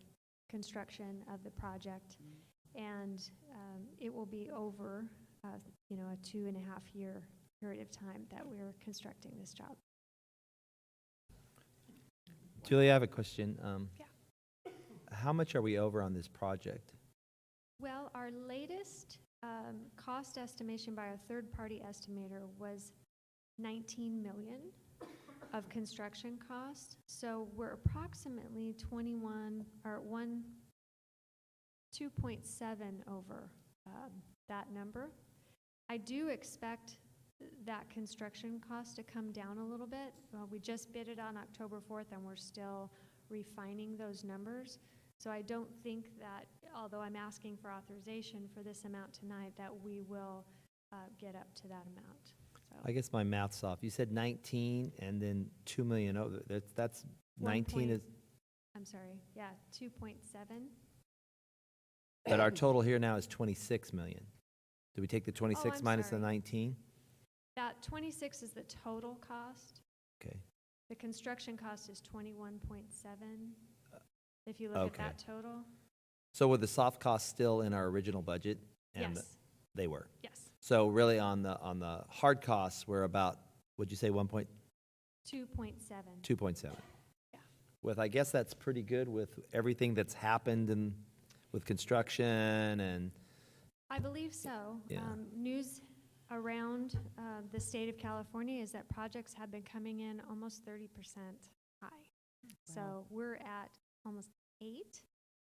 construction of the project, and it will be over, a 2.5-year period of time that we're constructing this job. Julie, I have a question. Yeah. How much are we over on this project? Well, our latest cost estimation by a third-party estimator was $19 million of construction costs. So we're approximately 2.7 over that number. I do expect that construction cost to come down a little bit. We just bid it on October 4th, and we're still refining those numbers. So I don't think that, although I'm asking for authorization for this amount tonight, that we will get up to that amount. So I guess my math's off. You said 19 and then 2 million over. That's 19 is, I'm sorry, yeah, 2.7. but our total here now is 26 million. Do we take the 26 I'm minus sorry. the 19? That 26 is the total cost. Okay. The construction cost is 21.7. If you look okay. at that total. So were the soft costs still in our original budget? And Yes. They were. Yes. So really on the hard costs, we're about, would you say 2.7. 2.7? Yeah. With, I guess that's pretty good with everything that's happened and with construction and, I believe so. Yeah. News around the state of California is that projects have been coming in almost 30% high. So we're at almost 8.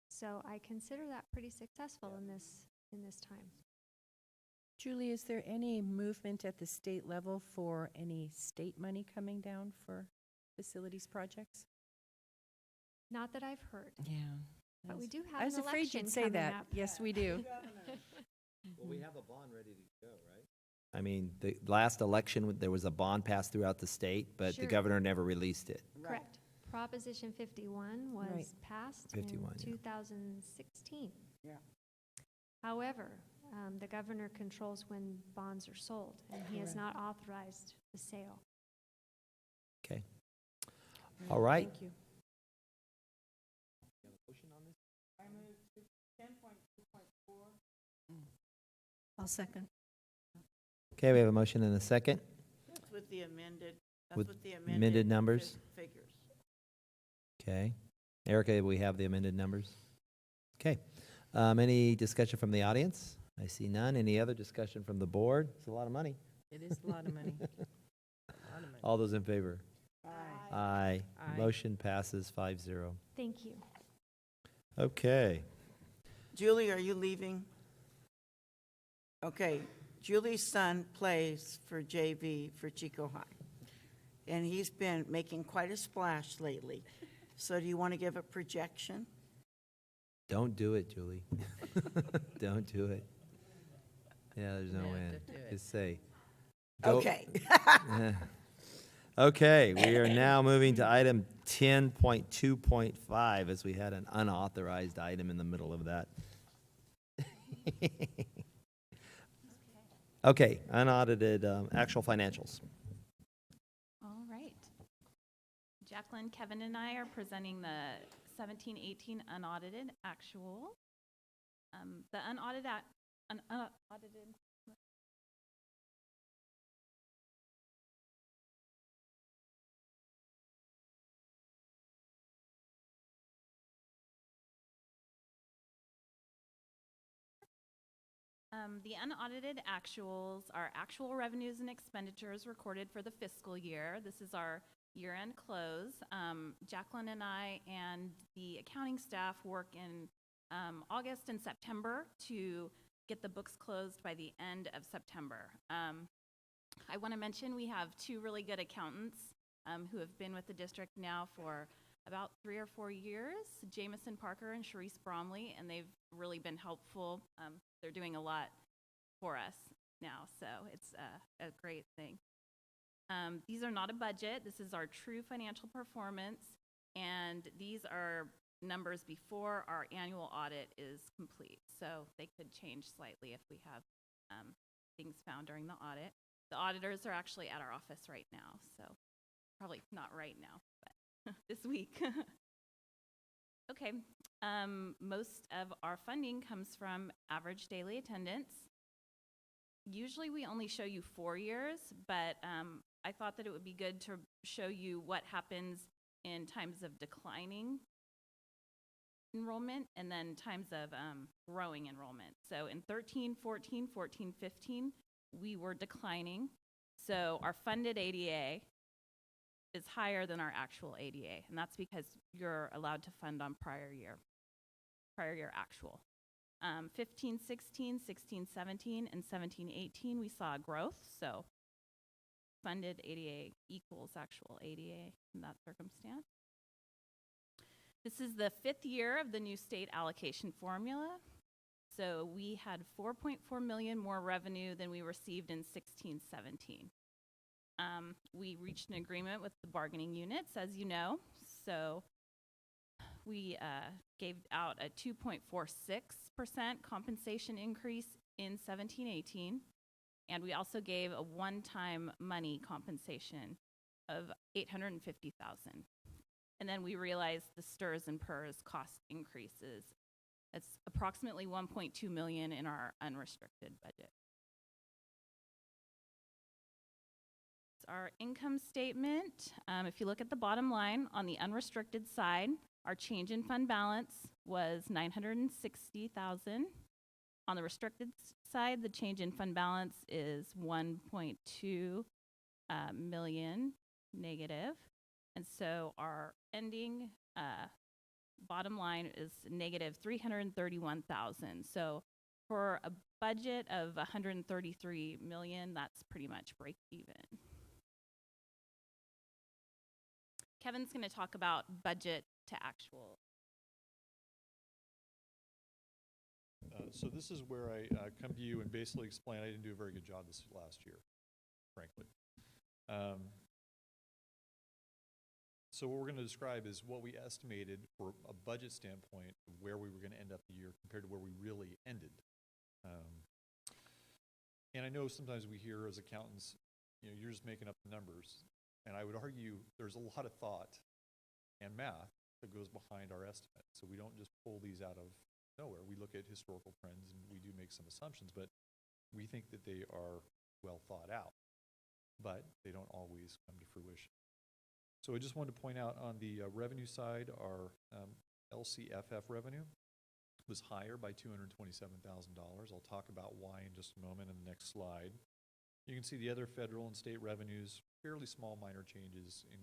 So I consider that pretty successful in this time. Julie, is there any movement at the state level for any state money coming down for facilities projects? Not that I've heard. Yeah. But we do have I was an afraid election you'd say coming that. up. Yes, we do. well, we have a bond ready to go, right? I mean, the last election, there was a bond passed throughout the state, but the Sure. governor never released it. Correct. Proposition 51 was Right. passed 51, in yeah. 2016. Yeah. However, the governor controls when bonds are sold, and he has not authorized the sale. Okay. All right. Thank you. I'll second. Okay, we have a motion and a second. That's with the amended, With that's with the amended numbers? Figures. Okay. Erica, we have the amended numbers? Okay. Any discussion from the audience? I see none. Any other discussion from the board? It's a lot of money. It is a lot of money. A lot of money. All those in favor? Aye. Aye. Aye. Motion passes 5-0. Thank you. Okay. Julie, are you leaving? Okay, Julie's son plays for JV for Chico High, and he's been making quite a splash lately. So do you want to give a projection? Don't do it, Julie. Don't do it. Yeah, there's no way. Just say. Go. Okay. Okay, we are now moving to item 10.2.5 as we had an unauthorized item in the middle of that. Okay, unaudited actual financials. All right. Jacqueline, Kevin, and I are presenting the 17-18 unaudited actual. The unaudited the unaudited actuals are actual revenues and expenditures recorded for the fiscal year. This is our year-end close. Jacqueline and I and the accounting staff work in August and September to get the books closed by the end of September. I want to mention we have two really good accountants who have been with the district now for about 3 or 4 years, Jameson Parker and Sharice Bromley, and they've really been helpful. They're doing a lot for us now, so it's a great thing. These are not a budget. This is our true financial performance, and these are numbers before our annual audit is complete, so they could change slightly if we have things found during the audit. The auditors are actually at our office right now, so probably not right now, but this week. Okay, most of our funding comes from average daily attendance. Usually we only show you 4 years, but I thought that it would be good to show you what happens in times of declining enrollment and then times of growing enrollment. So in 13, 14, 14, 15, we were declining. So our funded ADA is higher than our actual ADA, and that's because you're allowed to fund on prior year actual. 15, 16, 16, 17, and 17, 18, we saw growth, so funded ADA equals actual ADA in that circumstance. This is the 5th year of the new state allocation formula. So we had 4.4 million more revenue than we received in 16, 17. We reached an agreement with the bargaining units, as you know. So we gave out a 2.46% compensation increase in 17-18, and we also gave a one-time money compensation of $850,000. And then we realized the STRS and PERS cost increases. It's approximately $1.2 million in our unrestricted budget. Our income statement, if you look at the bottom line, on the unrestricted side, our change in fund balance was $960,000. On the restricted side, the change in fund balance is $1.2 million negative. And so our ending bottom line is negative $331,000. So for a budget of $133 million, that's pretty much break even. Kevin's going to talk about budget to actual. So this is where I come to you and basically explain I didn't do a very good job this last year, frankly. So what we're going to describe is what we estimated for a budget standpoint of where we were going to end up the year compared to where we really ended. And I know sometimes we hear as accountants, you know, you're just making up the numbers. And I would argue there's a lot of thought and math that goes behind our estimate. So we don't just pull these out of nowhere. We look at historical trends and we do make some assumptions, but we think that they are well thought out, but they don't always come to fruition. So I just wanted to point out on the revenue side, our LCFF revenue was higher by $227,000. I'll talk about why in just a moment in the next slide. You can see the other federal and state revenues, fairly small minor changes in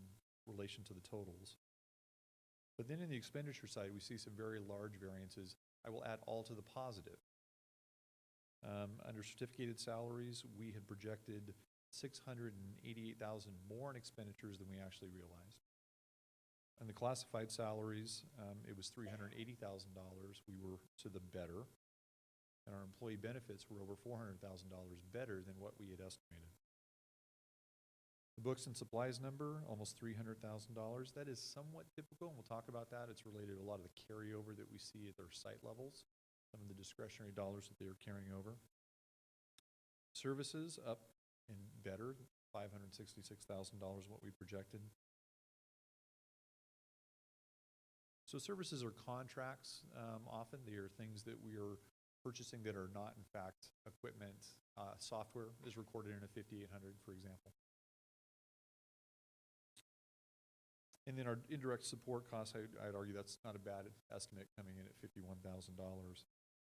relation to the totals. But then in the expenditure side, we see some very large variances. I will add all to the positive. Under certificated salaries, we had projected 688,000 more in expenditures than we actually realized. On the classified salaries, it was $380,000. We were to the better. And our employee benefits were over $400,000 better than what we had estimated. The books and supplies number, almost $300,000. That is somewhat typical, and we'll talk about that. It's related to a lot of the carryover that we see at their site levels, some of the discretionary dollars that they're carrying over. Services up and better, $566,000 what we projected. So services are contracts. Often they are things that we are purchasing that are not, in fact, equipment. Software is recorded in a 5800, for example. And then our indirect support costs, I'd argue that's not a bad estimate, coming in at $51,000.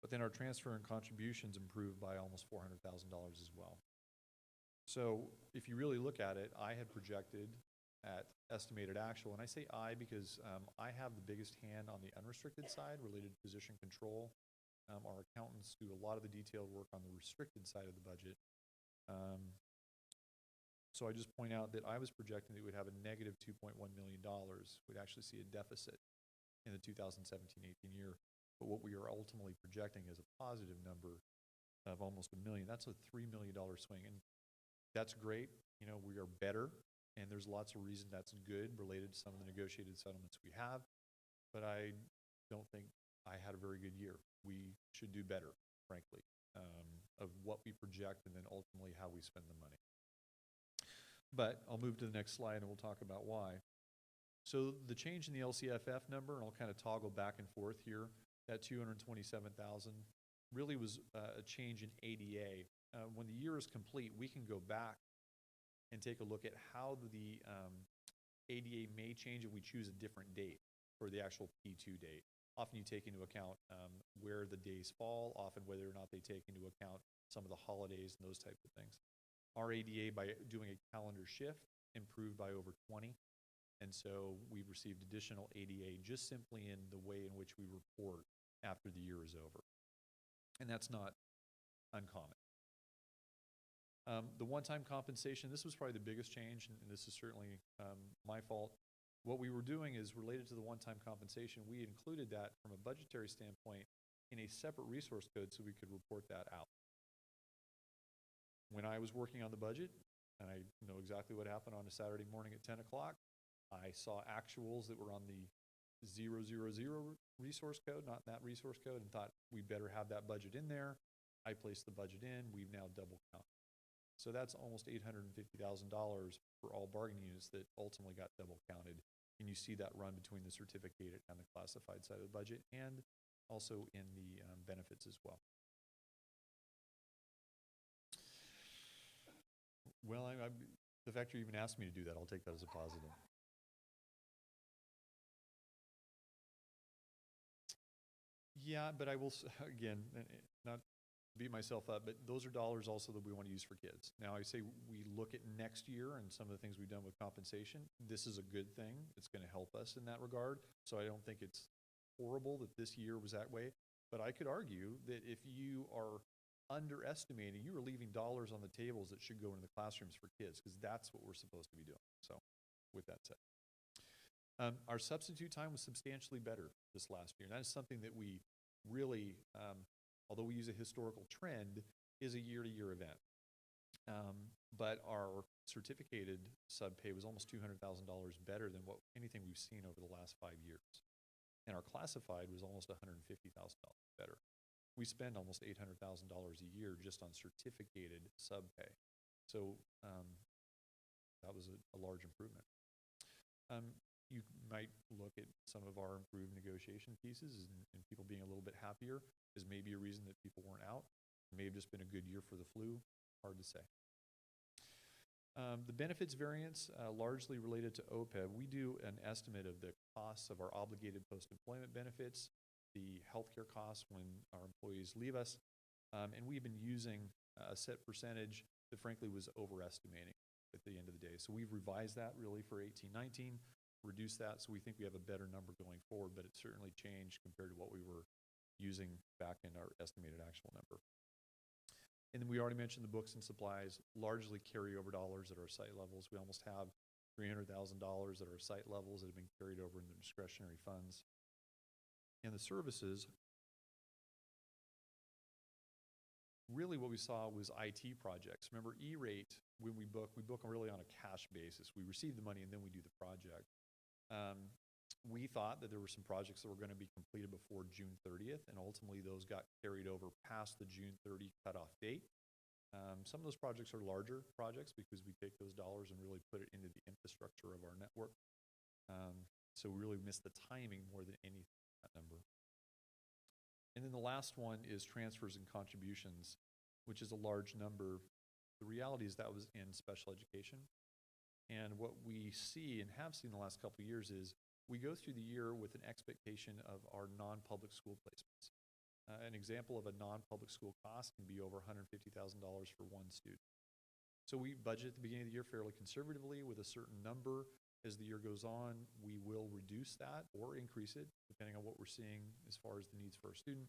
But then our transfer and contributions improved by almost $400,000 as well. So if you really look at it, I had projected at estimated actual, and I say I because I have the biggest hand on the unrestricted side related to position control. Our accountants do a lot of the detailed work on the restricted side of the budget. So I just point out that I was projecting that we would have a negative $2.1 million. We'd actually see a deficit in the 2017-18 year. But what we are ultimately projecting is a positive number of almost $1 million. That's a $3 million swing. And that's great. You know, we are better. And there's lots of reason that's good related to some of the negotiated settlements we have. But I don't think I had a very good year. We should do better, frankly, of what we project and then ultimately how we spend the money. But I'll move to the next slide and we'll talk about why. So the change in the LCFF number, and I'll kind of toggle back and forth here, that 227,000 really was a change in ADA. When the year is complete, we can go back and take a look at how the ADA may change if we choose a different date for the actual P2 date. Often you take into account where the days fall, often whether or not they take into account some of the holidays and those types of things. Our ADA, by doing a calendar shift, improved by over 20. And so we've received additional ADA just simply in the way in which we report after the year is over. And that's not uncommon. The one-time compensation, this was probably the biggest change, and this is certainly my fault. What we were doing is related to the one-time compensation. We included that from a budgetary standpoint in a separate resource code so we could report that out. When I was working on the budget, and I know exactly what happened on a Saturday morning at 10 o'clock, I saw actuals that were on the 000 resource code, not that resource code, and thought we better have that budget in there. I placed the budget in. We've now double counted. So that's almost $850,000 for all bargaining units that ultimately got double counted. And you see that run between the certificated and the classified side of the budget, and also in the benefits as well. Well, the fact you even asked me to do that, I'll take that as a positive. Yeah, but I will, again, not beat myself up, but those are dollars also that we want to use for kids. Now, I say we look at next year and some of the things we've done with compensation. This is a good thing. It's going to help us in that regard. So I don't think it's horrible that this year was that way. But I could argue that if you are underestimating, you are leaving dollars on the tables that should go into the classrooms for kids, because that's what we're supposed to be doing. So with that said, our substitute time was substantially better this last year. And that is something that we really, although we use a historical trend, is a year-to-year event. But our certificated sub-pay was almost $200,000 better than anything we've seen over the last 5 years. And our classified was almost $150,000 better. We spend almost $800,000 a year just on certificated sub-pay. So that was a large improvement. You might look at some of our improved negotiation pieces and people being a little bit happier is maybe a reason that people weren't out. It may have just been a good year for the flu. Hard to say. The benefits variance, largely related to OPEB. We do an estimate of the costs of our obligated post-employment benefits, the healthcare costs when our employees leave us, and we've been using a set percentage that frankly was overestimating at the end of the day. So we've revised that really for 18-19. reduce that, so we think we have a better number going forward, but it certainly changed compared to what we were using back in our estimated actual number. And then we already mentioned the books and supplies, largely carryover dollars at our site levels. We almost have $300,000 at our site levels that have been carried over in the discretionary funds. And the services, really what we saw was IT projects. Remember, E-rate, when we book really on a cash basis. We receive the money and then we do the project. We thought that there were some projects that were going to be completed before June 30th, and ultimately those got carried over past the June 30 cutoff date. Some of those projects are larger projects because we take those dollars and really put it into the infrastructure of our network. So we really missed the timing more than anything, that number. And then the last one is transfers and contributions, which is a large number. The reality is that was in special education. And what we see and have seen the last couple of years is we go through the year with an expectation of our non-public school placements. An example of a non-public school cost can be over $150,000 for one student. So we budget at the beginning of the year fairly conservatively with a certain number. As the year goes on, we will reduce that or increase it, depending on what we're seeing as far as the needs for our student.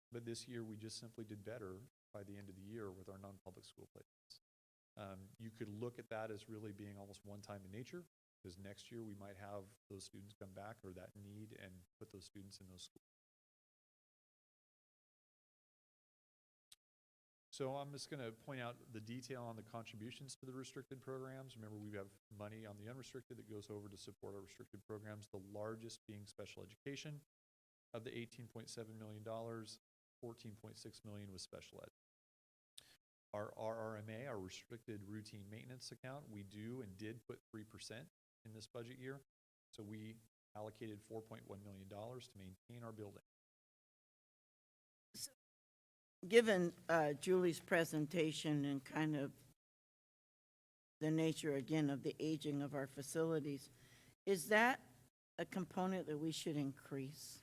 But this year, we just simply did better by the end of the year with our non-public school placements. You could look at that as really being almost one-time in nature, because next year we might have those students come back or that need and put those students in those schools. So I'm just going to point out the detail on the contributions to the restricted programs. Remember, we have money on the unrestricted that goes over to support our restricted programs, the largest being special education. Of the $18.7 million, $14.6 million was special ed. Our RRMA, our restricted routine maintenance account, we do and did put 3% in this budget year. So we allocated $4.1 million to maintain our building. Given Julie's presentation and kind of the nature, again, of the aging of our facilities, is that a component that we should increase?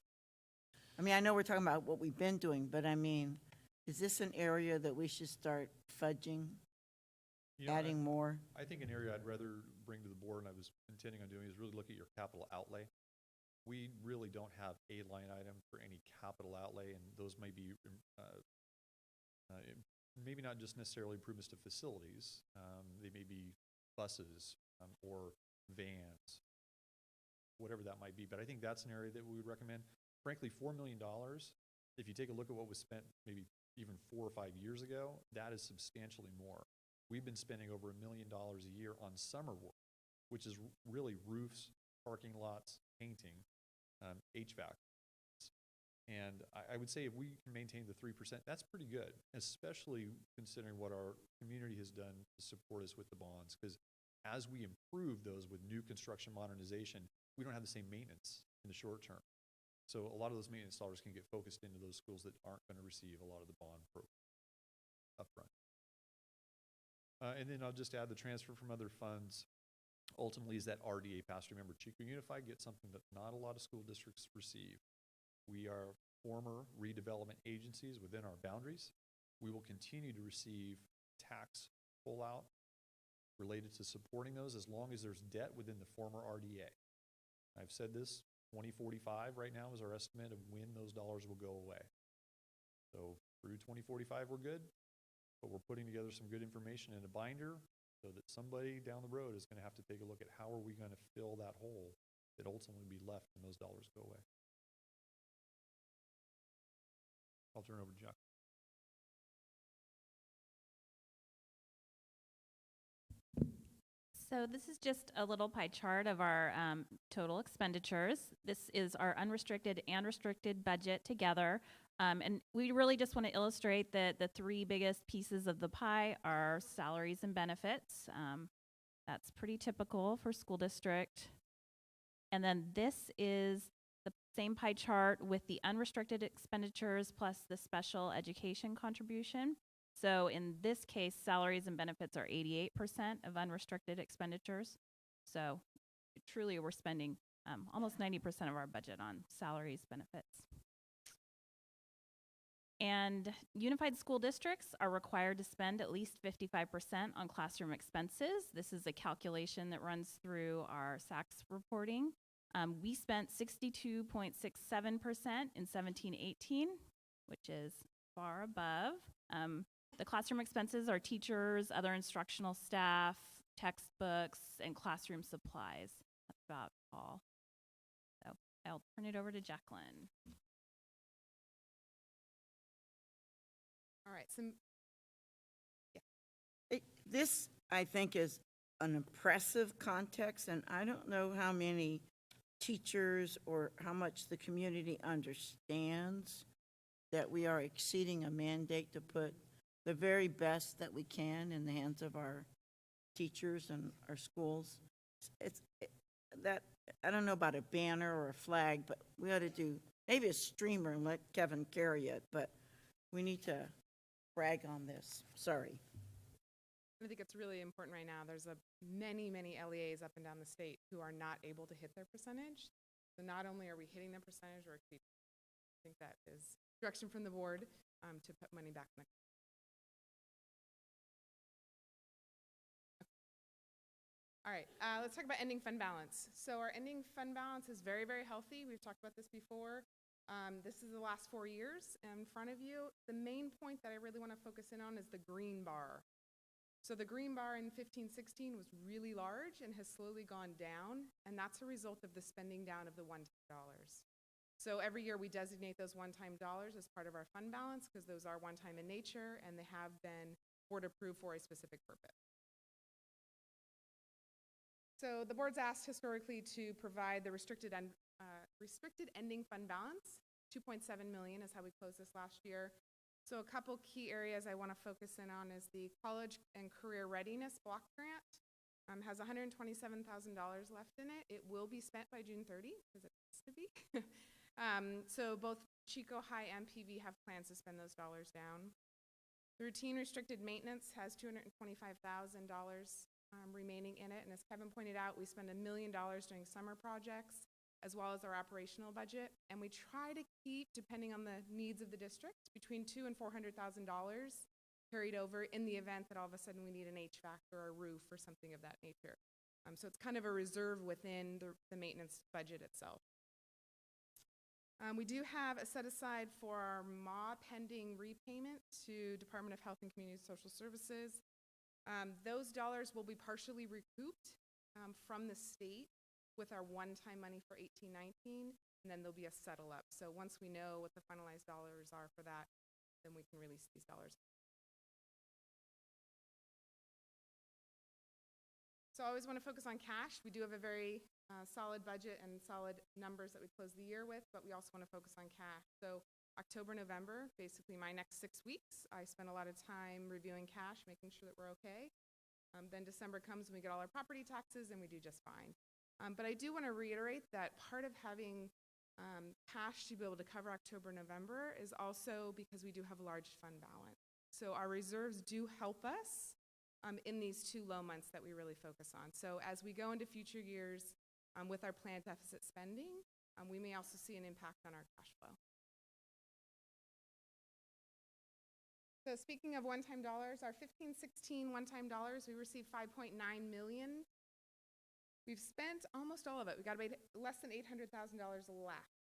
I mean, I know we're talking about what we've been doing, but I mean, is this an area that we should start fudging, adding more? I think an area I'd rather bring to the board, and I was intending on doing, is really look at your capital outlay. We really don't have a line item for any capital outlay, and those may be maybe not just necessarily improvements to facilities. They may be buses or vans, whatever that might be. But I think that's an area that we would recommend. Frankly, $4 million, if you take a look at what was spent maybe even 4 or 5 years ago, that is substantially more. We've been spending over $1 million a year on summer work, which is really roofs, parking lots, painting, HVAC. And I would say if we can maintain the 3%, that's pretty good, especially considering what our community has done to support us with the bonds. Because as we improve those with new construction modernization, we don't have the same maintenance in the short term. So a lot of those maintenance dollars can get focused into those schools that aren't going to receive a lot of the bond upfront. And then I'll just add the transfer from other funds ultimately is that RDA pass. Remember, Chico Unified gets something that not a lot of school districts receive. We are former redevelopment agencies within our boundaries. We will continue to receive tax pullout related to supporting those as long as there's debt within the former RDA. I've said this, 2045 right now is our estimate of when those dollars will go away. So through 2045 we're good, but we're putting together some good information in a binder so that somebody down the road is going to have to take a look at how are we going to fill that hole that ultimately be left when those dollars go away. I'll turn it over to Jack. So this is just a little pie chart of our total expenditures. This is our unrestricted and restricted budget together. And we really just want to illustrate that the three biggest pieces of the pie are salaries and benefits. That's pretty typical for school district. And then this is the same pie chart with the unrestricted expenditures plus the special education contribution. So in this case, salaries and benefits are 88% of unrestricted expenditures. So truly we're spending almost 90% of our budget on salaries, benefits. And unified school districts are required to spend at least 55% on classroom expenses. This is a calculation that runs through our SACS reporting. We spent 62.67% in 17-18, which is far above. The classroom expenses are teachers, other instructional staff, textbooks, and classroom supplies. That's about all. So I'll turn it over to Jacqueline. All right, this, I think, is an impressive context, and I don't know how many teachers or how much the community understands that we are exceeding a mandate to put the very best that we can in the hands of our teachers and our schools. That, I don't know about a banner or a flag, but we ought to do maybe a streamer and let Kevin carry it, but we need to brag on this. Sorry. I think it's really important right now. There's many LEAs up and down the state who are not able to hit their percentage. So not only are we hitting the percentage, we're exceeding. I think that is direction from the board to put money back in the. All right, let's talk about ending fund balance. So our ending fund balance is very, very healthy. We've talked about this before. This is the last 4 years in front of you. The main point that I really want to focus in on is the green bar. So the green bar in 15-16 was really large and has slowly gone down, and that's a result of the spending down of the one-time dollars. So every year we designate those one-time dollars as part of our fund balance because those are one-time in nature and they have been board approved for a specific purpose. So the board's asked historically to provide the restricted ending fund balance. 2.7 million is how we closed this last year. So a couple key areas I want to focus in on is the College and Career Readiness Block Grant. Has $127,000 left in it. It will be spent by June 30 because it has to be. So both Chico High and PV have plans to spend those dollars down. The routine restricted maintenance has $225,000 remaining in it. And as Kevin pointed out, we spend $1 million doing summer projects as well as our operational budget. And we try to keep, depending on the needs of the district, between $200,000 and $400,000 carried over in the event that all of a sudden we need an HVAC or a roof or something of that nature. So it's kind of a reserve within the maintenance budget itself. We do have a set aside for our MA pending repayment to Department of Health and Community Social Services. Those dollars will be partially recouped from the state with our one-time money for 18-19, and then there'll be a settle up. So once we know what the finalized dollars are for that, then we can release these dollars. So I always want to focus on cash. We do have a very solid budget and solid numbers that we close the year with, but we also want to focus on cash. So October, November, basically my next 6 weeks, I spend a lot of time reviewing cash, making sure that we're okay. Then December comes and we get all our property taxes and we do just fine. But I do want to reiterate that part of having cash to be able to cover October, November is also because we do have a large fund balance. So our reserves do help us in these 2 low months that we really focus on. So as we go into future years with our planned deficit spending, we may also see an impact on our cash flow. So speaking of one-time dollars, our 15-16 one-time dollars, we received $5.9 million. We've spent almost all of it. We got about less than $800,000 left.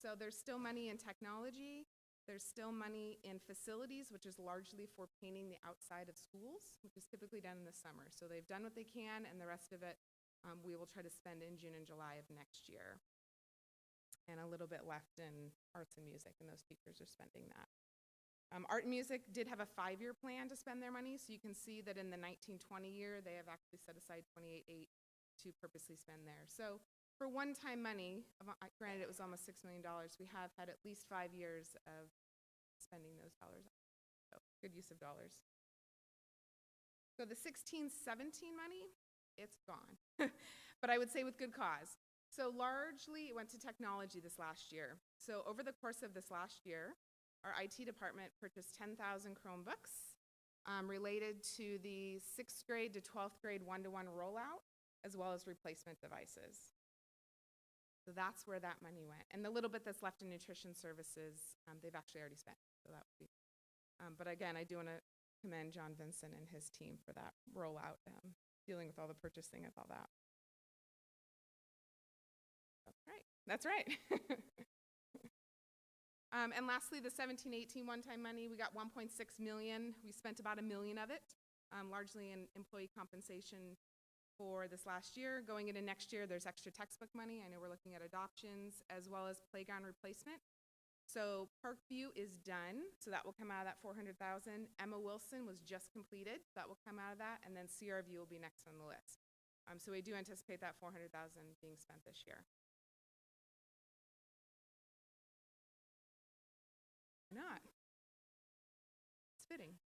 So there's still money in technology. There's still money in facilities, which is largely for painting the outside of schools, which is typically done in the summer. So they've done what they can, and the rest of it we will try to spend in June and July of next year. And a little bit left in arts and music, and those teachers are spending that. Art and music did have a 5-year plan to spend their money, so you can see that in the 19-20 year, they have actually set aside $28.8 to purposely spend there. So for one-time money, granted it was almost $6 million, we have had at least 5 years of spending those dollars. So good use of dollars. So the 16-17 money, it's gone. But I would say with good cause. So largely it went to technology this last year. So over the course of this last year, our IT department purchased 10,000 Chromebooks related to the 6th grade to 12th grade one-to-one rollout, as well as replacement devices. So that's where that money went. And the little bit that's left in nutrition services, they've actually already spent. So that would be, but again, I do want to commend John Vincent and his team for that rollout, dealing with all the purchasing and all that. That's right. And lastly, the 17-18 one-time money, we got 1.6 million. We spent about $1 million of it, largely in employee compensation for this last year. Going into next year, there's extra textbook money. I know we're looking at adoptions as well as playground replacement. So Parkview is done, so that will come out of that 400,000. Emma Wilson was just completed, so that will come out of that, and then CRV will be next on the list. So we do anticipate that 400,000 being spent this year. Why not? It's fitting.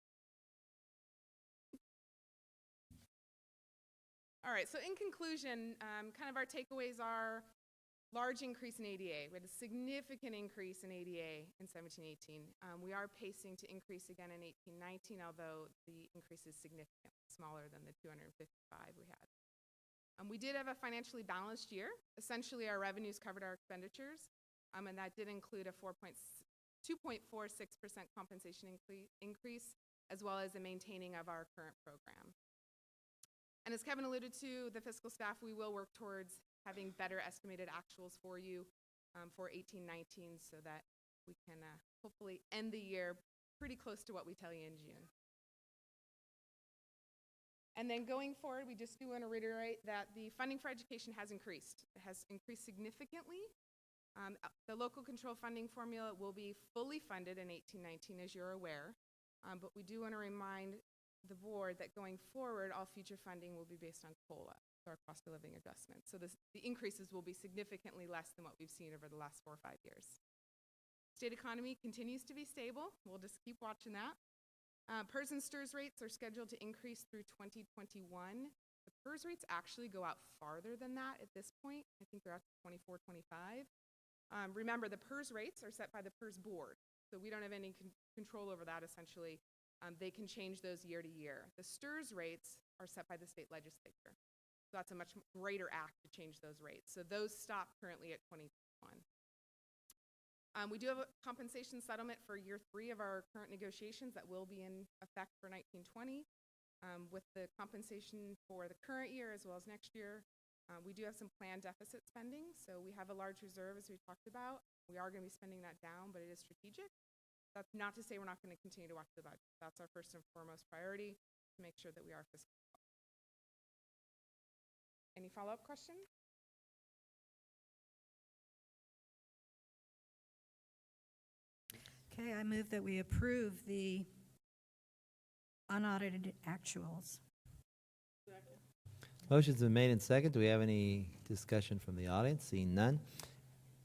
All right, so in conclusion, kind of our takeaways are large increase in ADA. We had a significant increase in ADA in 17-18. We are pacing to increase again in 18-19, although the increase is significantly smaller than the 255 we had. We did have a financially balanced year. Essentially, our revenues covered our expenditures, and that did include a 2.46% compensation increase, as well as the maintaining of our current program. And as Kevin alluded to, the fiscal staff, we will work towards having better estimated actuals for you for 18-19 so that we can hopefully end the year pretty close to what we tell you in June. And then going forward, we just do want to reiterate that the funding for education has increased. It has increased significantly. The local control funding formula will be fully funded in 18-19, as you're aware. But we do want to remind the board that going forward, all future funding will be based on COLA, our cost of living adjustment. So the increases will be significantly less than what we've seen over the last 4 or 5 years. State economy continues to be stable. We'll just keep watching that. PERS and STRS rates are scheduled to increase through 2021. The PERS rates actually go out farther than that at this point. I think they're out to 24, 25. Remember, the PERS rates are set by the PERS board, so we don't have any control over that, essentially. They can change those year to year. The STRS rates are set by the state legislature. So that's a much greater act to change those rates. So those stop currently at 2021. We do have a compensation settlement for year 3 of our current negotiations that will be in effect for 1920. With the compensation for the current year as well as next year, we do have some planned deficit spending. So we have a large reserve, as we talked about. We are going to be spending that down, but it is strategic. That's not to say we're not going to continue to watch the budget. That's our first and foremost priority, to make sure that we are fiscal. Any follow-up questions? Okay, I move that we approve the unaudited actuals. Motion's been made and second. Do we have any discussion from the audience? Seeing none.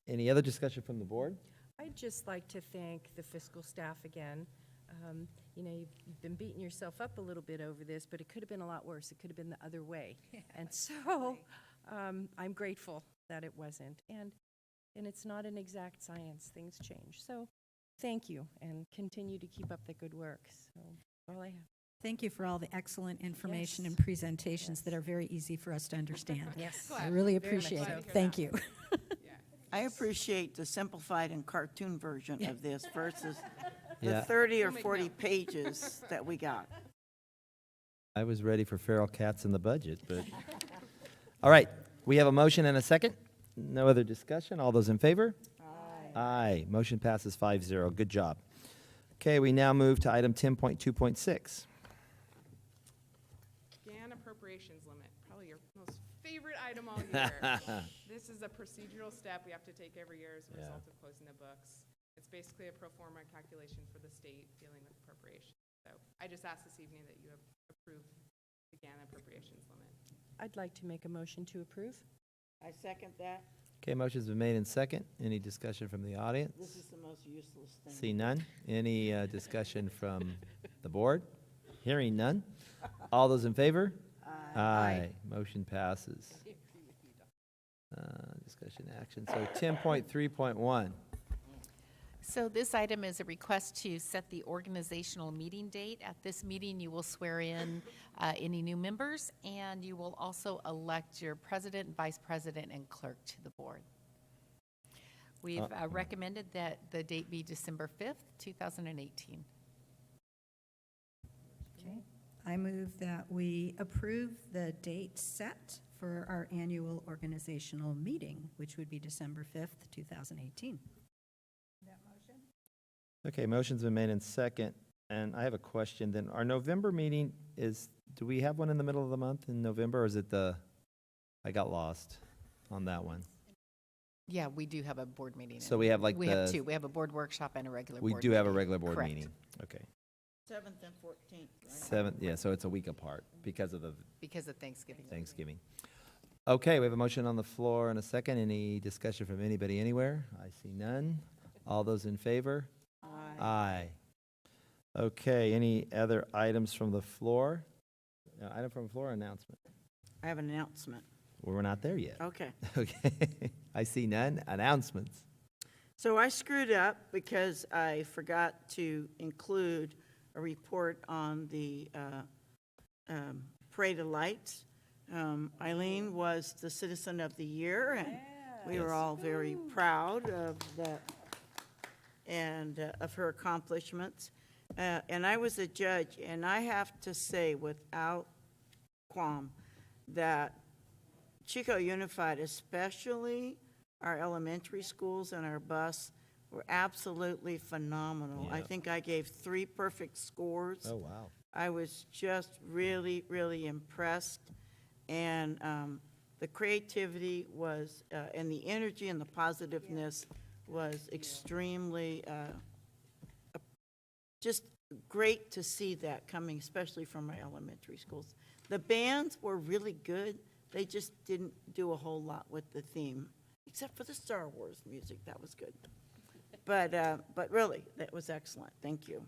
Any other discussion from the board? I'd just like to thank the fiscal staff again. You know, you've been beating yourself up a little bit over this, but it could have been a lot worse. It could have been the other way. And so I'm grateful that it wasn't. And it's not an exact science. Things change. So thank you, and continue to keep up the good work. So all I have. Thank you for all the excellent information Yes. and presentations that are very easy for us to understand. Yes. I really Very much appreciate so. it. Thank you. I appreciate the simplified and cartoon version of this versus the Yeah. 30 or 40 pages that we got. I was ready for feral cats in the budget, but. All right, we have a motion and a second. No other discussion. All those in favor? Aye. Aye. Motion passes 5-0. Good job. Okay, we now move to item 10.2.6. GAN appropriations limit, probably your most favorite item all year. This is a procedural step we have to take every year as a result of closing the books. It's basically a pro forma calculation for the state dealing with appropriations. So I just ask this evening that you approve the GAN appropriations limit. I'd like to make a motion to approve. I second that. Okay, motion's been made and second. Any discussion from the audience? This is the most useless thing. See none. Any discussion from the board? Hearing none. All those in favor? Aye. Motion passes. Discussion action. So 10.3.1. So this item is a request to set the organizational meeting date. At this meeting, you will swear in any new members, and you will also elect your president, vice president, and clerk to the board. We've recommended that the date be December 5th, 2018. Okay. I move that we approve the date set for our annual organizational meeting, which would be December 5th, 2018. Okay, motion's been made in second, and I have a question then. Our November meeting do we have one in the middle of the month in November, or is it I got lost on that one? Yeah, we do have a board meeting. So we have We have two. We have a board workshop and a regular board We meeting. do have a regular board Correct. meeting. Okay. 7th and 14th, right? 7th, yeah, so it's a week apart because of Because of Thanksgiving. Thanksgiving. Okay, we have a motion on the floor and a second. Any discussion from anybody anywhere? I see none. All those in favor? Aye. Aye. Okay, any other items from the floor? No, item from the floor, announcement. I have an announcement. Well, we're not there yet. Okay. Okay, I see none. Announcements. So I screwed up because I forgot to include a report on the Parade of Lights. Eileen was the Citizen of the Year, and we were all very proud of that and of her accomplishments. And I was a judge, and I have to say without qualm that Chico Unified, especially our elementary schools and our bus, were absolutely phenomenal. I Yeah. think I gave 3 perfect scores. Oh, wow. I was just really, really impressed. And the creativity was, and the energy and the positiveness was extremely, just great to see that coming, especially from our elementary schools. The bands were really good. They just didn't do a whole lot with the theme, except for the Star Wars music. That was good. But really, that was excellent. Thank you.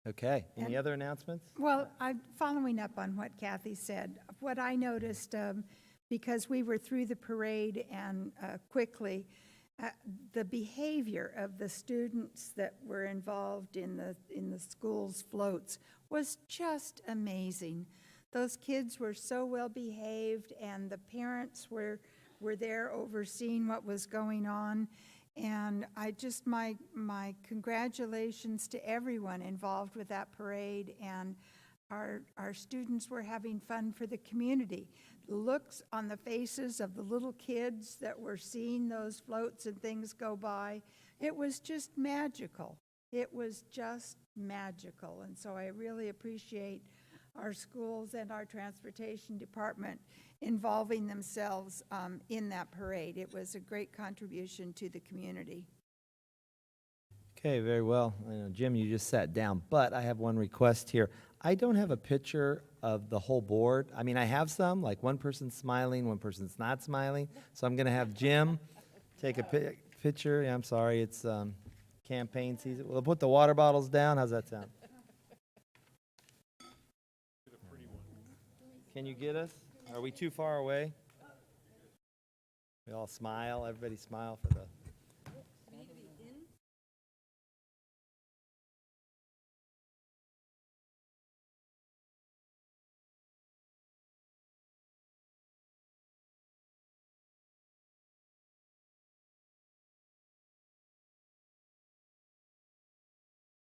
Okay, any And- other announcements? Well, following up on what Kathy said, what I noticed, because we were through the parade and quickly, the behavior of the students that were involved in the school's floats was just amazing. Those kids were so well behaved, and the parents were there overseeing what was going on. And I just, my congratulations to everyone involved with that parade, and our students were having fun for the community. The looks on the faces of the little kids that were seeing those floats and things go by, it was just magical. It was just magical. And so I really appreciate our schools and our transportation department involving themselves in that parade. It was a great contribution to the community. Okay, very well. I know, Jim, you just sat down, but I have one request here. I don't have a picture of the whole board. I mean, I have some, like one person's smiling, one person's not smiling. So I'm going to have Jim take a picture. Yeah, I'm sorry, it's campaign season. We'll put the water bottles down. How's that sound? Can you get us? Are we too far away? We all smile. Everybody smile for the